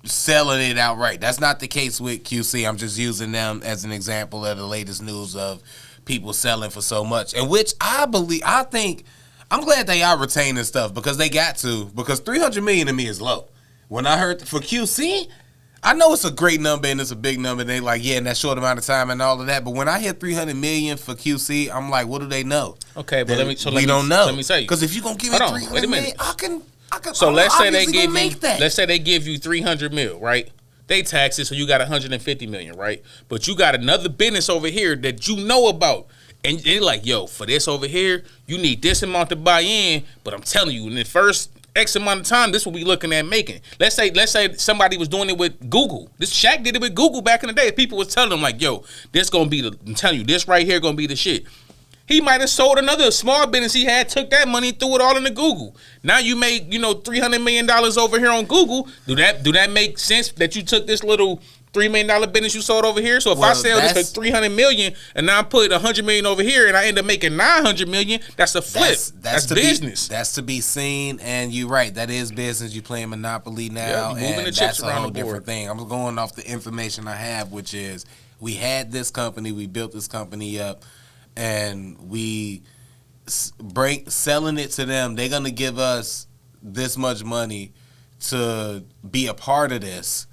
selling it outright. That's not the case with QC. I'm just using them as an example of the latest news of people selling for so much, and which I think. I'm glad they are retaining stuff because they got to. Because $300 million to me is low. When I heard for QC, I know it's a great number and it's a big number. And they like, in that short amount of time and all of that. But when I hear $300 million for QC, I'm like, what do they know? Okay, but we don't know. Let me tell you. Because if you're gonna give me $300 million, I can. So let's say they give you. Let's say they give you $300 million, right? They tax it, so you got $150 million, right? But you got another business over here that you know about. And they're like, yo, for this over here, you need this amount to buy in. But I'm telling you, in the first X amount of time, this will be looking at making. Let's say somebody was doing it with Google. This Shaq did it with Google back in the day. People was telling them like, yo, this gonna be I'm telling you, this right here gonna be the shit. He might have sold another small business he had, took that money, threw it all into Google. Now you make, $300 million over here on Google. Do that make sense that you took this little $3 million business you sold over here? So if I sell this for $300 million and now I put $100 million over here and I end up making $900 million, that's a flip. That's business. That's to be seen, and you're right. That is business. You playing Monopoly now, moving the that's chips a around whole the board. different thing. I'm going off the information I have, which is we had this company, we built this company up, and we selling it to them. They're gonna give us this much money to be a part of this.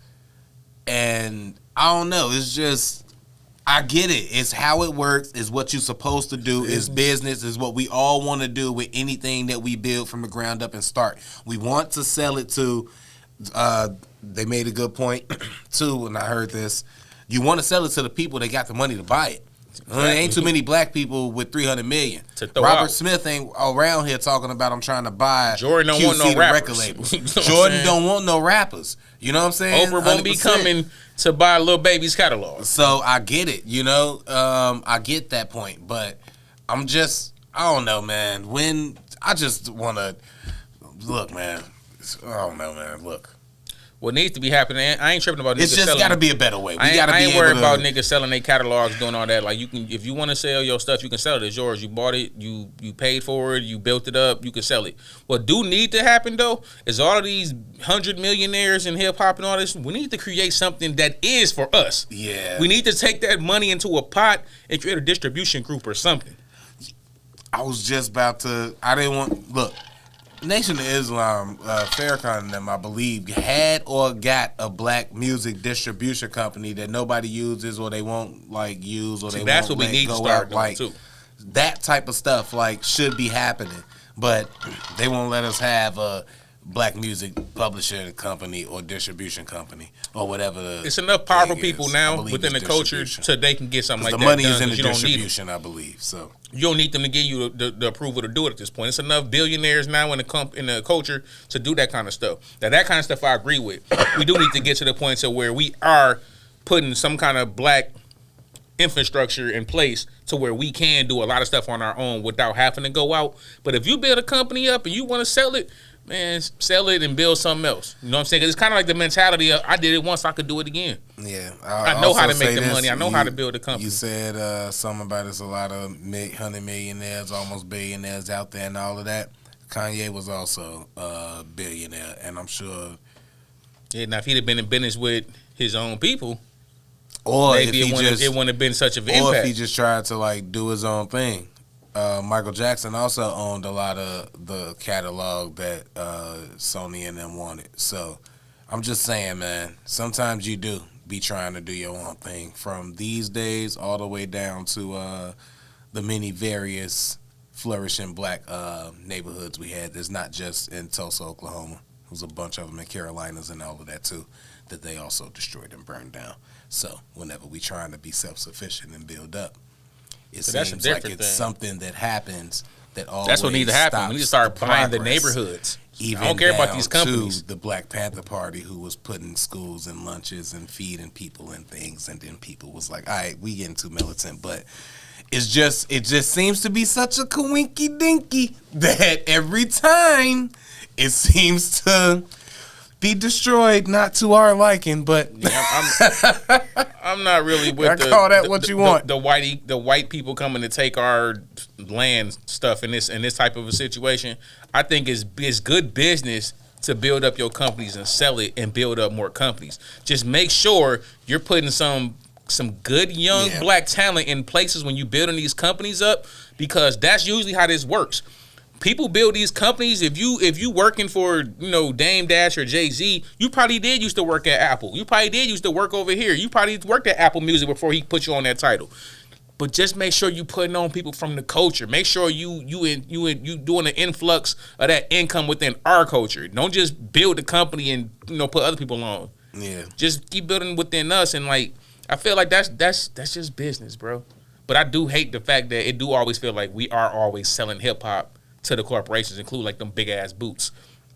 And I don't know. It's just, I get it. It's how it works. It's what you're supposed to do. It's business. It's what we all want to do with anything that we build from the ground up and start. We want to sell it to, they made a good point too when I heard this. You want to sell it to the people that got the money to buy it. Ain't too many black people with 300 million. To throw Robert out. Smith ain't around here talking about I'm trying to buy Jordan don't want QC no the rappers. record labels. You know what I'm Jordan saying? don't want no rappers. You know what I'm saying? Oprah won't be 100%. coming to buy Lil Baby's catalog. So I get it, you know. I get that point, but I don't know, man. When I just want to look, man. I don't know, man. Look. What needs to be happening, I ain't tripping about niggas It's just got to be a better way. I gotta ain't be worried able about to, niggas selling their catalogs, doing all that. Like you can, if you want to sell your stuff, you can sell it. It's yours. You bought it. You paid for it. You built it up. You can sell it. What do need to happen though is all of these 100 millionaires in hip hop and all this. We need to create something that is for us. Yeah. We need to take that money into a pot and create a distribution group or something. I was just about to. I didn't want. Look, Nation of Islam, Farrakhan and them, I believe, had or got a black music distribution company that nobody uses or they won't like use or they That's won't what we let need to go start out. doing Like too. that type of stuff, like should be happening, but they won't let us have a black music publisher company or distribution company or whatever. It's enough powerful thing people is. now I believe within the it's culture distribution. so they can get something like The that money done, is in 'cause the you don't need them. distribution, I believe. So You don't need them to give you the approval to do it at this point. It's enough billionaires now in the culture to do that kind of stuff. Now that kind of stuff I agree with. We do need to get to the point to where we are putting some kind of black infrastructure in place to where we can do a lot of stuff on our own without having to go out. But if you build a company up and you want to sell it, man, sell it and build something else. You know what I'm saying? 'Cause it's kind of like the mentality of I did it once, I could do it again. yeah, I know how also to make say the this, money. I know how to build a company. You said something about it's a lot of 100 millionaires, almost billionaires out there, and all of that. Kanye was also a billionaire, and I'm sure. Yeah, now if he'd have been in business with his own people, Or maybe if he just, it wouldn't have been such an or impact. if he just tried to like do his own thing. Michael Jackson also owned a lot of the catalog that Sony and them wanted. So I'm just saying, man, sometimes you do be trying to do your own thing from these days all the way down to the many various flourishing black neighborhoods we had. There's not just in Tulsa, Oklahoma. There was a bunch of them in Carolinas and all of that too that they also destroyed and burned down. So whenever we trying to be self-sufficient and build up, it So that's a seems like different it's thing. something that happens that always That's what needs to happen. stops We need to start the buying the progress. neighborhoods. Even I don't care about down these companies. to the Black Panther Party, who was putting schools and lunches and feeding people and things, and then people was like, "All right, we getting too militant," but it just seems to be such a coinky dinky that every time it seems to be destroyed, not to our liking, but I'm not really with I call that what you want. The white people coming to take our land stuff in this type of a situation. I think it's good business to build up your companies and sell it and build up more companies. Just make sure you're putting some good young black talent in places when you're building these companies up, because that's usually how this works. People build these companies. If you working for Dame Dash or Jay-Z, you probably did used to work at Apple. You probably did used to work over here. You probably worked at Apple Music before he put you on that title. But just make sure you putting on people from the culture. Make sure you doing an influx of that income within our culture. Don't just build a company and put other people on. yeah, Just keep building within us, and like I feel like that's just business, bro. But I do hate the fact that it do always feel like we are always selling hip hop to the corporations, include like them big ass boots.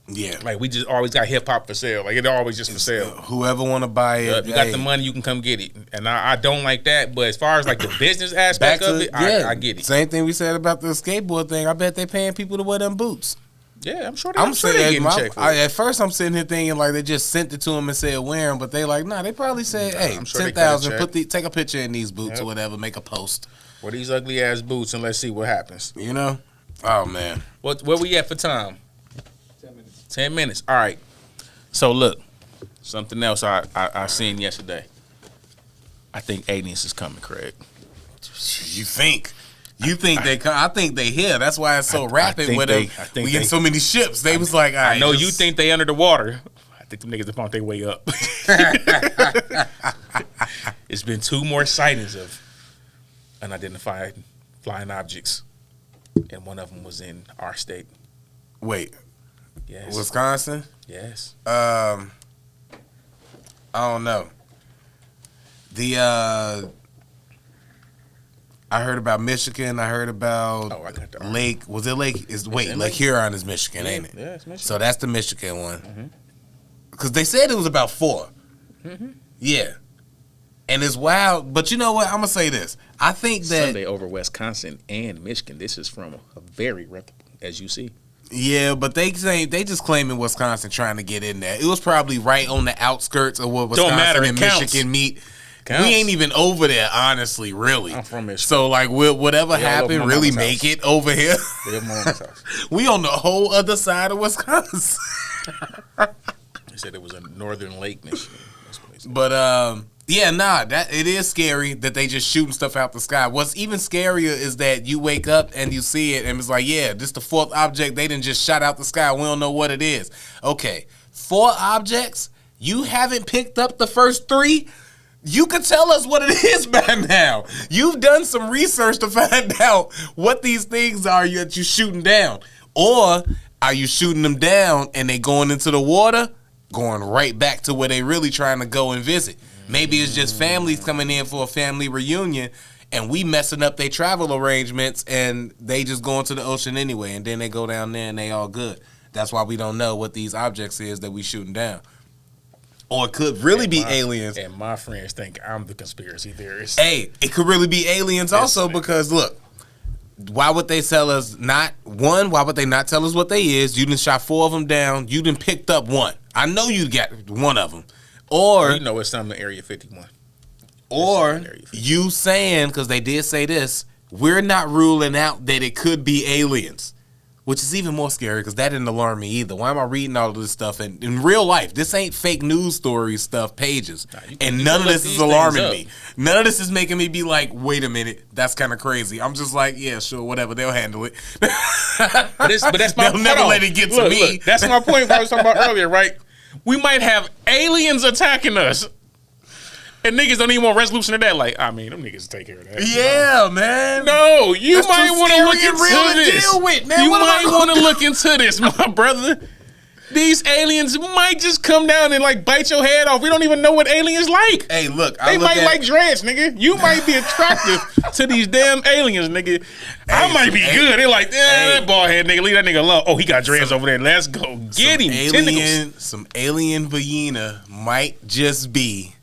yeah. Like we just always got hip hop for sale. Like it always just for sale. Whoever want to buy it, If you got the money, you can come get it. And I don't like that. But as far as like the business aspect of it, I get it. Same thing we said about the skateboard thing. I bet they paying people to wear them boots. Yeah, I'm sure they getting checked for it. At first, I'm sitting here thinking like they just sent it to them and said wear them, but they like, nah, they probably said, hey, I'm sure they cut a 10,000, check. take a picture in these boots or whatever, make a post. Wear these ugly ass boots and let's see what happens. You know? Oh man. Where we at for time? 10 minutes. 10 minutes. All right. So look, something else I seen yesterday. I think aliens is coming, Craig. You think? You think they come? I think they here. That's why it's so rapid think with they- them. I think We get they- so many ships. They was like, all right, I know just- you think they under the water. I think them niggas have found their way up. It's been 2 more sightings of unidentified flying objects, and one of them was in our state. Wait, Yes. Wisconsin? Yes. I don't know. The I heard about Michigan. I heard about I got the Lake. Was it Lake? Lake Huron is Michigan, ain't it? Yeah, it's Michigan. So that's the Michigan one. Because they said it was about 4. Yeah. And it's wild. But you know what? I'm going to say this. I think that... Sunday over Wisconsin and Michigan. This is from a very reputable, as you see. Yeah, but they just claiming Wisconsin trying to get in there. It was probably right on the outskirts of what Wisconsin and Michigan meet. Counts. We ain't even over there, honestly, really. I'm from Michigan. So, like, whatever happened, really make it over here. We on the whole other side of Wisconsin. They said it was a northern lake, Michigan. But, yeah, that it is scary that they just shooting stuff out the sky. What's even scarier is that you wake up and you see it and it's like, yeah, this the 4th object they done just shot out the sky. We don't know what it is. Okay, 4 objects? You haven't picked up the first 3? You could tell us what it is by now. You've done some research to find out what these things are that you're shooting down. Or are you shooting them down and they going into the water, going right back to where they really trying to go and visit? Maybe it's just families coming in for a family reunion and we messing up their travel arrangements and they just going to the ocean anyway and then they go down there and they all good. That's why we don't know what these objects is that we shooting down. Or it could really be aliens. And my friends think I'm the conspiracy theorist. Hey, it could really be aliens also because, look, why would they tell us not? One, why would they not tell us what they is? You done shot 4 of them down. You done picked up 1. I know you got 1 of them. Or... You know it's something in Area 51. Or you saying, because they did say this, we're not ruling out that it could be aliens. Which is even more scary because that didn't alarm me either. Why am I reading all of this stuff in real life? This ain't fake news story stuff pages. And none of this is alarming me. None of this is making me be like, wait a minute, that's kind of crazy. I'm just like, yeah, sure, whatever, they'll handle it. But that's my They'll never let it get to me. Look, that's my point what I was talking about earlier, right? We might have aliens attacking us. And niggas don't even want resolution of that. Like, I mean, them niggas take care of that. Yeah, man. No, you might want to look into this. Deal with, man. You might want to look into this, my brother. These aliens might just come down and like bite your head off. We don't even know what aliens like. Hey, look, they might like dreads, nigga. You might be attractive to these damn aliens, nigga. I might be good. They're like, that bald head nigga, leave that nigga alone. Oh, he got dreads over there. Let's go get him. Some alien vagina might just be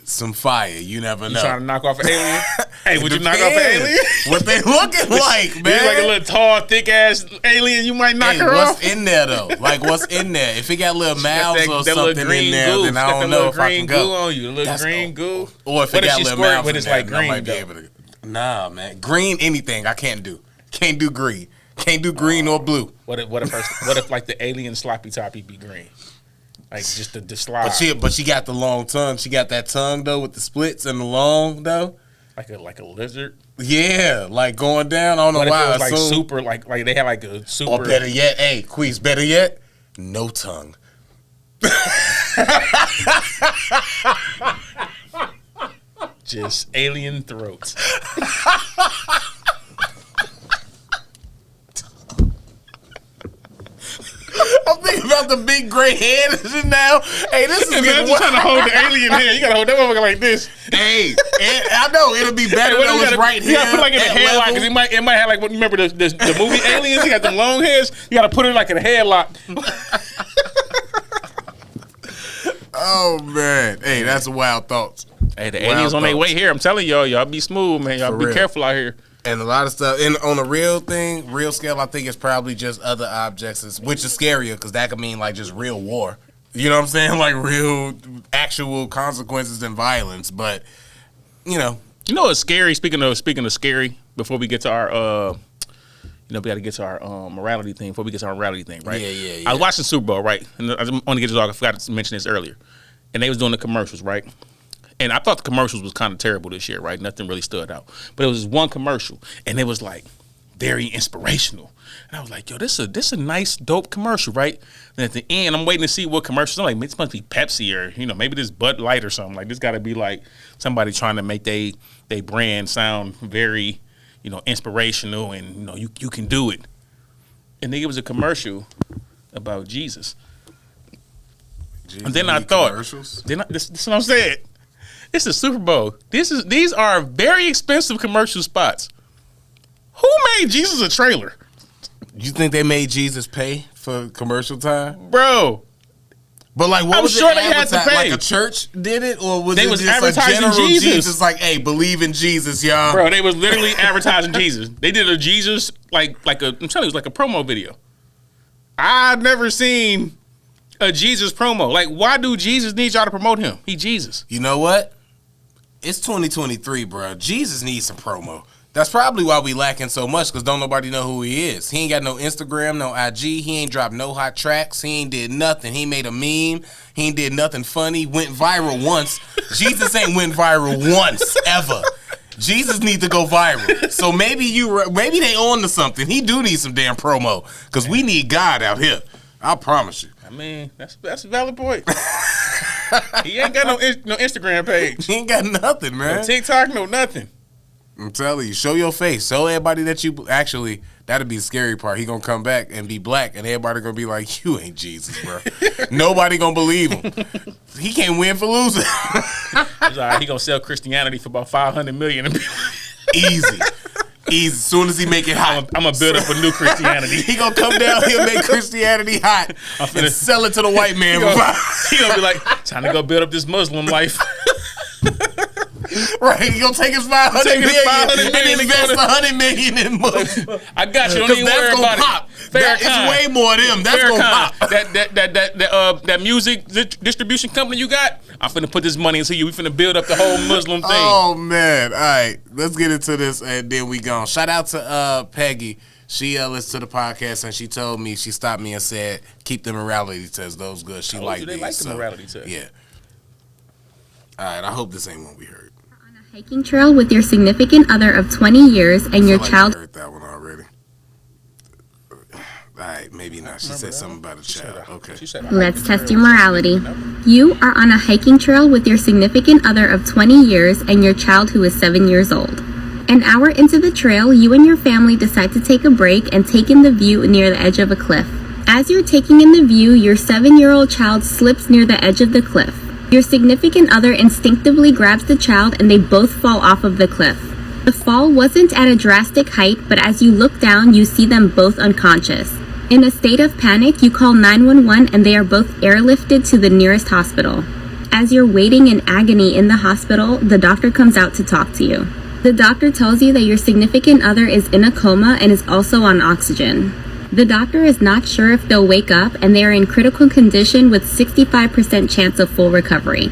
some fire. You never know. You trying to knock off an alien? Hey, would you knock off an alien? What they looking like, man? It's like a little tall, thick ass alien. You might knock her off. What's in there though? Like what's in there? If it got little mouths or something in there, then I don't know if I can go. On you, a little green goo. Or if it got little mouths but it's like green, I might be able to. Nah, man. Green anything I can't do. Can't do green. Can't do green or blue. What if like the alien sloppy toppy be green? Like just the slide. But she got the long tongue. She got that tongue though with the splits and the long though. Like a lizard. Yeah, like going down. I don't know why. It was like super, like they had like a super. Or better yet, hey, Queez, better yet, no tongue. Just alien throats. I'm thinking about the big gray head now. Hey, this is getting wild. Trying to hold the alien head. You gotta hold that motherfucker like this. Hey, I know it'll be better when it's right here. You gotta put like in a headlock because it might have like what remember the movie Aliens. You got them long hairs. You gotta put it like in a headlock. Oh man, hey, that's wild thoughts. Hey, the aliens on their way here. I'm telling y'all be smooth, man. Y'all be careful out here. And a lot of stuff. And on a real scale, I think it's probably just other objects, which is scarier because that could mean like just real war. You know what I'm saying? Like real, actual consequences and violence. But you know what's scary? Speaking of scary, before we get to our we got to get to our morality thing. Before we get to our morality thing, right? Yeah. I was watching Super Bowl, right? And I want to get to talk. I forgot to mention this earlier. And they was doing the commercials, right? And I thought the commercials was kind of terrible this year, right? Nothing really stood out. But it was one commercial, and it was like very inspirational. And I was like, yo, this a nice, dope commercial, right? And at the end, I'm waiting to see what commercials. I'm like, this must be Pepsi or, maybe this Bud Light or something. Like, this got to be like somebody trying to make they brand sound very, inspirational and, you can do it. And then it was a commercial about Jesus. And then I thought, this is what I'm saying. It's the Super Bowl. These are very expensive commercial spots. Who made Jesus a trailer? You think they made Jesus pay for commercial time, bro? But like, what I'm was sure it they had to pay. Like a church did it, or was they it was just advertising a general Jesus? Like, hey, believe in Jesus, y'all. Bro, they was literally advertising Jesus. They did a Jesus I'm telling you, it was like a promo video. I've never seen a Jesus promo. Like, why do Jesus need y'all to promote him? He Jesus. You know what? It's 2023, bro. Jesus needs some promo. That's probably why we lacking so much, because don't nobody know who he is. He ain't got no Instagram, no IG. He ain't dropped no hot tracks. He ain't did nothing. He made a meme. He ain't did nothing funny. Went viral once. Jesus ain't went viral once, ever. Jesus need to go viral. So maybe they on to something. He do need some damn promo, because we need God out here. I promise you. I mean, that's a valid point. He ain't got no Instagram page. He ain't got nothing, man. No TikTok, no nothing. I'm telling you, show your face. Show everybody that you actually. That'll be the scary part. He gonna come back and be black, and everybody gonna be like, "You ain't Jesus, bro." Nobody gonna believe him. He can't win for losing. He's all right. He gonna sell Christianity for about $500 million. Easy. As soon as he make it hot, I'm gonna build up a new Christianity. He gonna come down here, make Christianity hot, and sell it to the white man. He gonna be like, "Time to go build up this Muslim life." Right, he gonna take his $500 million and invest $100 million in Muslim. I got you. Don't even worry about pop. it. It's way more of them. That's gonna pop. That music distribution company you got, I'm finna put this money into you. We finna build up the whole Muslim thing. Oh man! All right, let's get into this, and then we gone. Shout out to Peggy. She listened to the podcast and she told me, she stopped me and said, "Keep the morality test. Those good." She liked they these. like the morality test. Yeah. All right. I hope this ain't what we heard. On a hiking trail with your significant other of 20 years and your child. I heard that one already. All right, maybe not. She said something about a child. Okay. Let's test your morality. You are on a hiking trail with your significant other of 20 years and your child who is 7 years old. An hour into the trail, you and your family decide to take a break and take in the view near the edge of a cliff. As you're taking in the view, your 7-year-old child slips near the edge of the cliff. Your significant other instinctively grabs the child and they both fall off of the cliff. The fall wasn't at a drastic height, but as you look down, you see them both unconscious. In a state of panic, you call 911 and they are both airlifted to the nearest hospital. As you're waiting in agony in the hospital, the doctor comes out to talk to you. The doctor tells you that your significant other is in a coma and is also on oxygen. The doctor is not sure if they'll wake up and they are in critical condition with 65% chance of full recovery.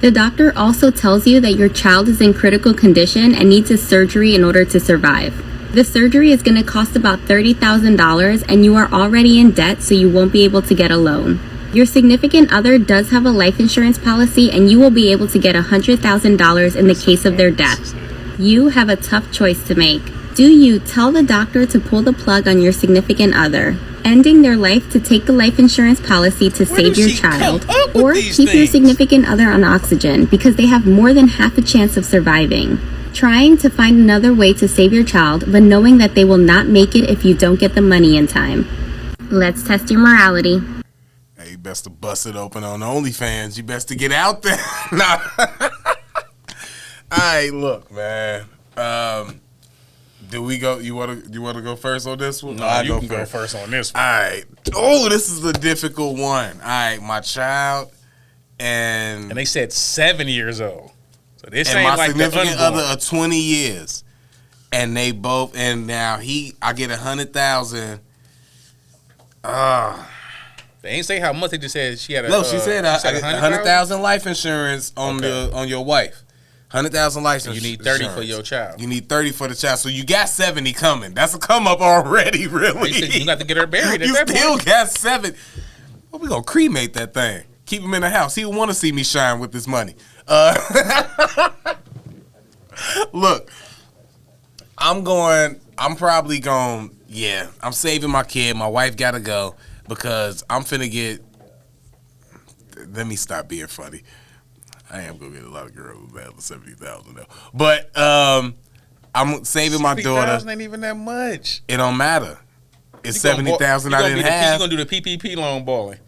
The doctor also tells you that your child is in critical condition and needs a surgery in order to survive. The surgery is going to cost about $30,000 and you are already in debt, so you won't be able to get a loan. Your significant other does have a life insurance policy and you will be able to get $100,000 in the case of their death. You have a tough choice to make. Do you tell the doctor to pull the plug on your significant other, ending their life to take the life insurance policy to save your child, or keep your significant other on oxygen because they have more than half a chance of surviving? Trying to find another way to save your child, but knowing that they will not make it if you don't get the money in time. Let's test your morality. Hey, you best to bust it open on OnlyFans. You best to get out there. Nah. All right, look, man. Do we go? You want to go first on this one? No, you can go first on this one. All right. Oh, this is a difficult one. All right, my child and they said 7 years old. So this and ain't my like significant the other of 20 years, and they both. And now I get 100,000. They ain't say how much. They just said she had a. No, she said I get 100,000 life insurance on on your wife. 100,000 life insurance. You need 30 for your child. You need 30 for the child. So you got 70 coming. That's a come up already, really. You got to get her buried. You still got 7. Well, we gonna cremate that thing. Keep him in the house. He would want to see me shine with this money. Look, I'm probably going. Yeah, I'm saving my kid. My wife gotta go because I'm finna get. Let me stop being funny. I am gonna get a lot of girls with that for 70,000 though. But I'm saving my daughter. 70,000 ain't even that much. It don't matter. It's 70,000 I didn't have. You gonna do the PPP loan balling?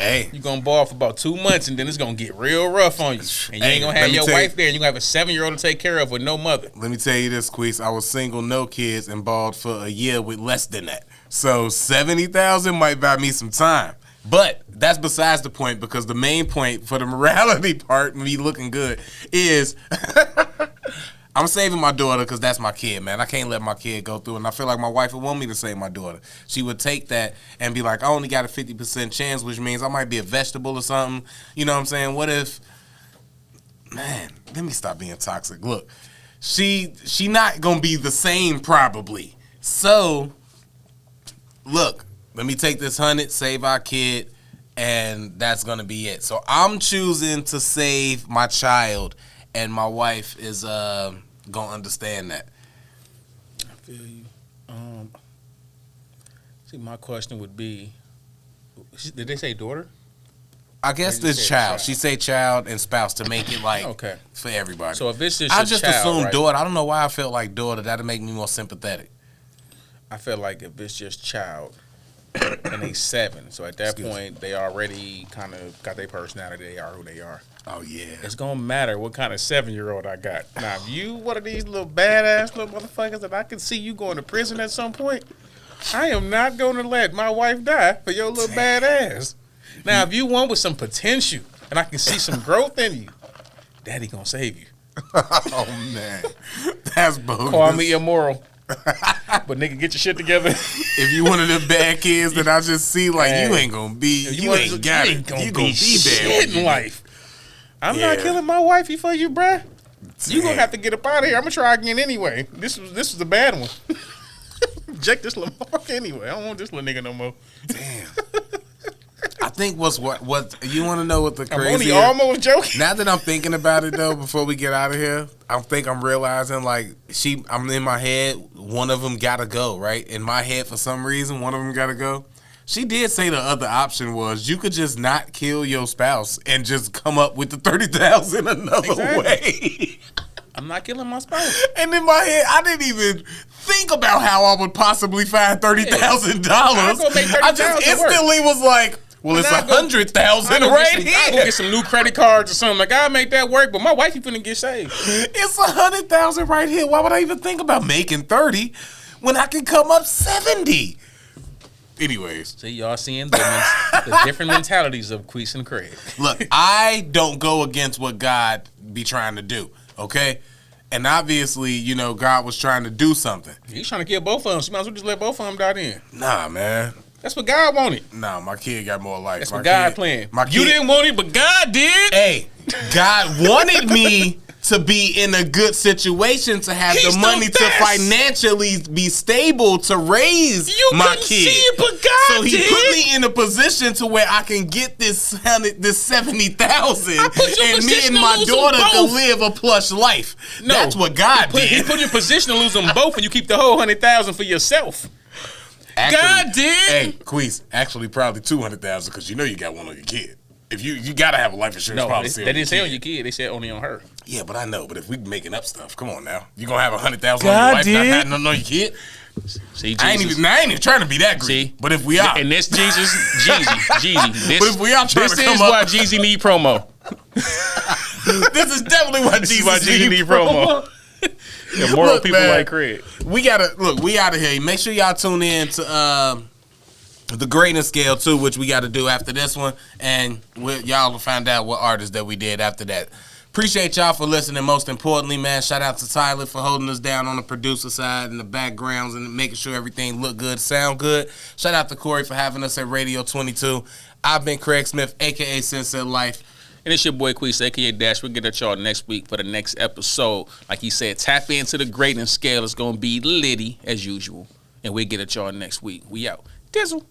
Hey, You gonna ball for about 2 months, and then it's gonna get real rough on you. And you ain't gonna have your wife there, and you gonna have a 7-year-old to take care of with no mother. let me tell you this, Queese. I was single, no kids, and balled for a year with less than that. So 70,000 might buy me some time. But that's besides the point, because the main point for the morality part, me looking good, is I'm saving my daughter because that's my kid, man. I can't let my kid go through it. And I feel like my wife would want me to save my daughter. She would take that and be like, I only got a 50% chance, which means I might be a vegetable or something. You know what I'm saying? What if, man, let me stop being toxic. Look, she not going to be the same probably. So, look, let me take this 100, save our kid, and that's going to be it. So I'm choosing to save my child, and my wife is going to understand that. I feel you. See, my question would be, did they say daughter? I guess this child. She say child and spouse to make it like Okay. for everybody. So if it's just I a just child, assumed right? daughter. I don't know why I felt like daughter. That'll make me more sympathetic. I feel like if it's just child and they 7, so at that Excuse point they already kind of got their personality. They are who they are. Oh yeah. It's gonna matter what kind of 7-year-old I got. Now, if you one of these little badass little motherfuckers that I can see you going to prison at some point, I am not gonna let my wife die for your little badass. Now, if you one with some potential and I can see some growth in you, Daddy gonna save you. Oh man, that's bogus. Call me immoral. But nigga, get your shit together. If you one of them bad kids that I just see, like Man. you ain't gonna be, you ain't got it. You gonna be shit bad in life. I'm not killing my wifey for you, bruh. You gonna have to get up out of here. I'm gonna try again anyway. This was a bad one. Jack this little fuck anyway. I don't want this little nigga no more. Damn. I think what you want to know what the I'm crazy. only almost joking. Now that I'm thinking about it though, before we get out of here, I'm realizing like I'm in my head. One of them gotta go, right? In my head, for some reason, one of them gotta go. She did say the other option was you could just not kill your spouse and just come up with the 30,000 another way. I'm not killing my spouse. And in my head, I didn't even think about how I would possibly find $30,000. I just instantly was like, well, it's 100,000 right here. I go get some new credit cards or something. Like, I'll make that work, but my wifey finna get saved. It's 100,000 right here. Why would I even think about making 30 when I can come up 70? Anyways. See, y'all seeing the different mentalities of Queese and Craig. Look, I don't go against what God be trying to do, okay? And obviously, you know, God was trying to do something. He's trying to kill both of them. So you might as well just let both of them die then. Nah, man. That's what God wanted. Nah, my kid got more life. That's what God planned. You didn't want it, but God did. Hey, God wanted me to be in a good situation to have the money to financially be stable to raise my kid. See it, but God so he put me in a position to where I can get this 70,000, and me and my daughter can live a plush life. No, that's what God did. He put you in position to lose them both, and you keep the whole 100,000 for yourself. Actually, God did. Hey, Queese, actually probably 200,000 because you know you got one on your kid. If you gotta have a life insurance policy. They didn't say on your kid. They said only on her. Yeah, but I know. But if we making up stuff, come on now. You gonna have 100,000 on your wife, not nothing on your kid? See, I ain't even trying to be that greedy. See, but if we are, and this Jeezy. But if we are trying to come up, this is why Jeezy need promo. This is definitely why Jeezy need promo. The moral people like Craig. We out of here. Make sure y'all tune in to the greatness scale too, which we got to do after this one, and y'all will find out what artists that we did after that. Appreciate y'all for listening. Most importantly, man, shout out to Tyler for holding us down on the producer side and the backgrounds and making sure everything look good, sound good. Shout out to Corey for having us at Radio 22. I've been Craig Smith, aka Sunset Life. And it's your boy Queese, aka Dash. We'll get at y'all next week for the next episode. Like he said, tap into the greatness scale. It's gonna be litty as usual. And we'll get at y'all next week. We out. Dizzle.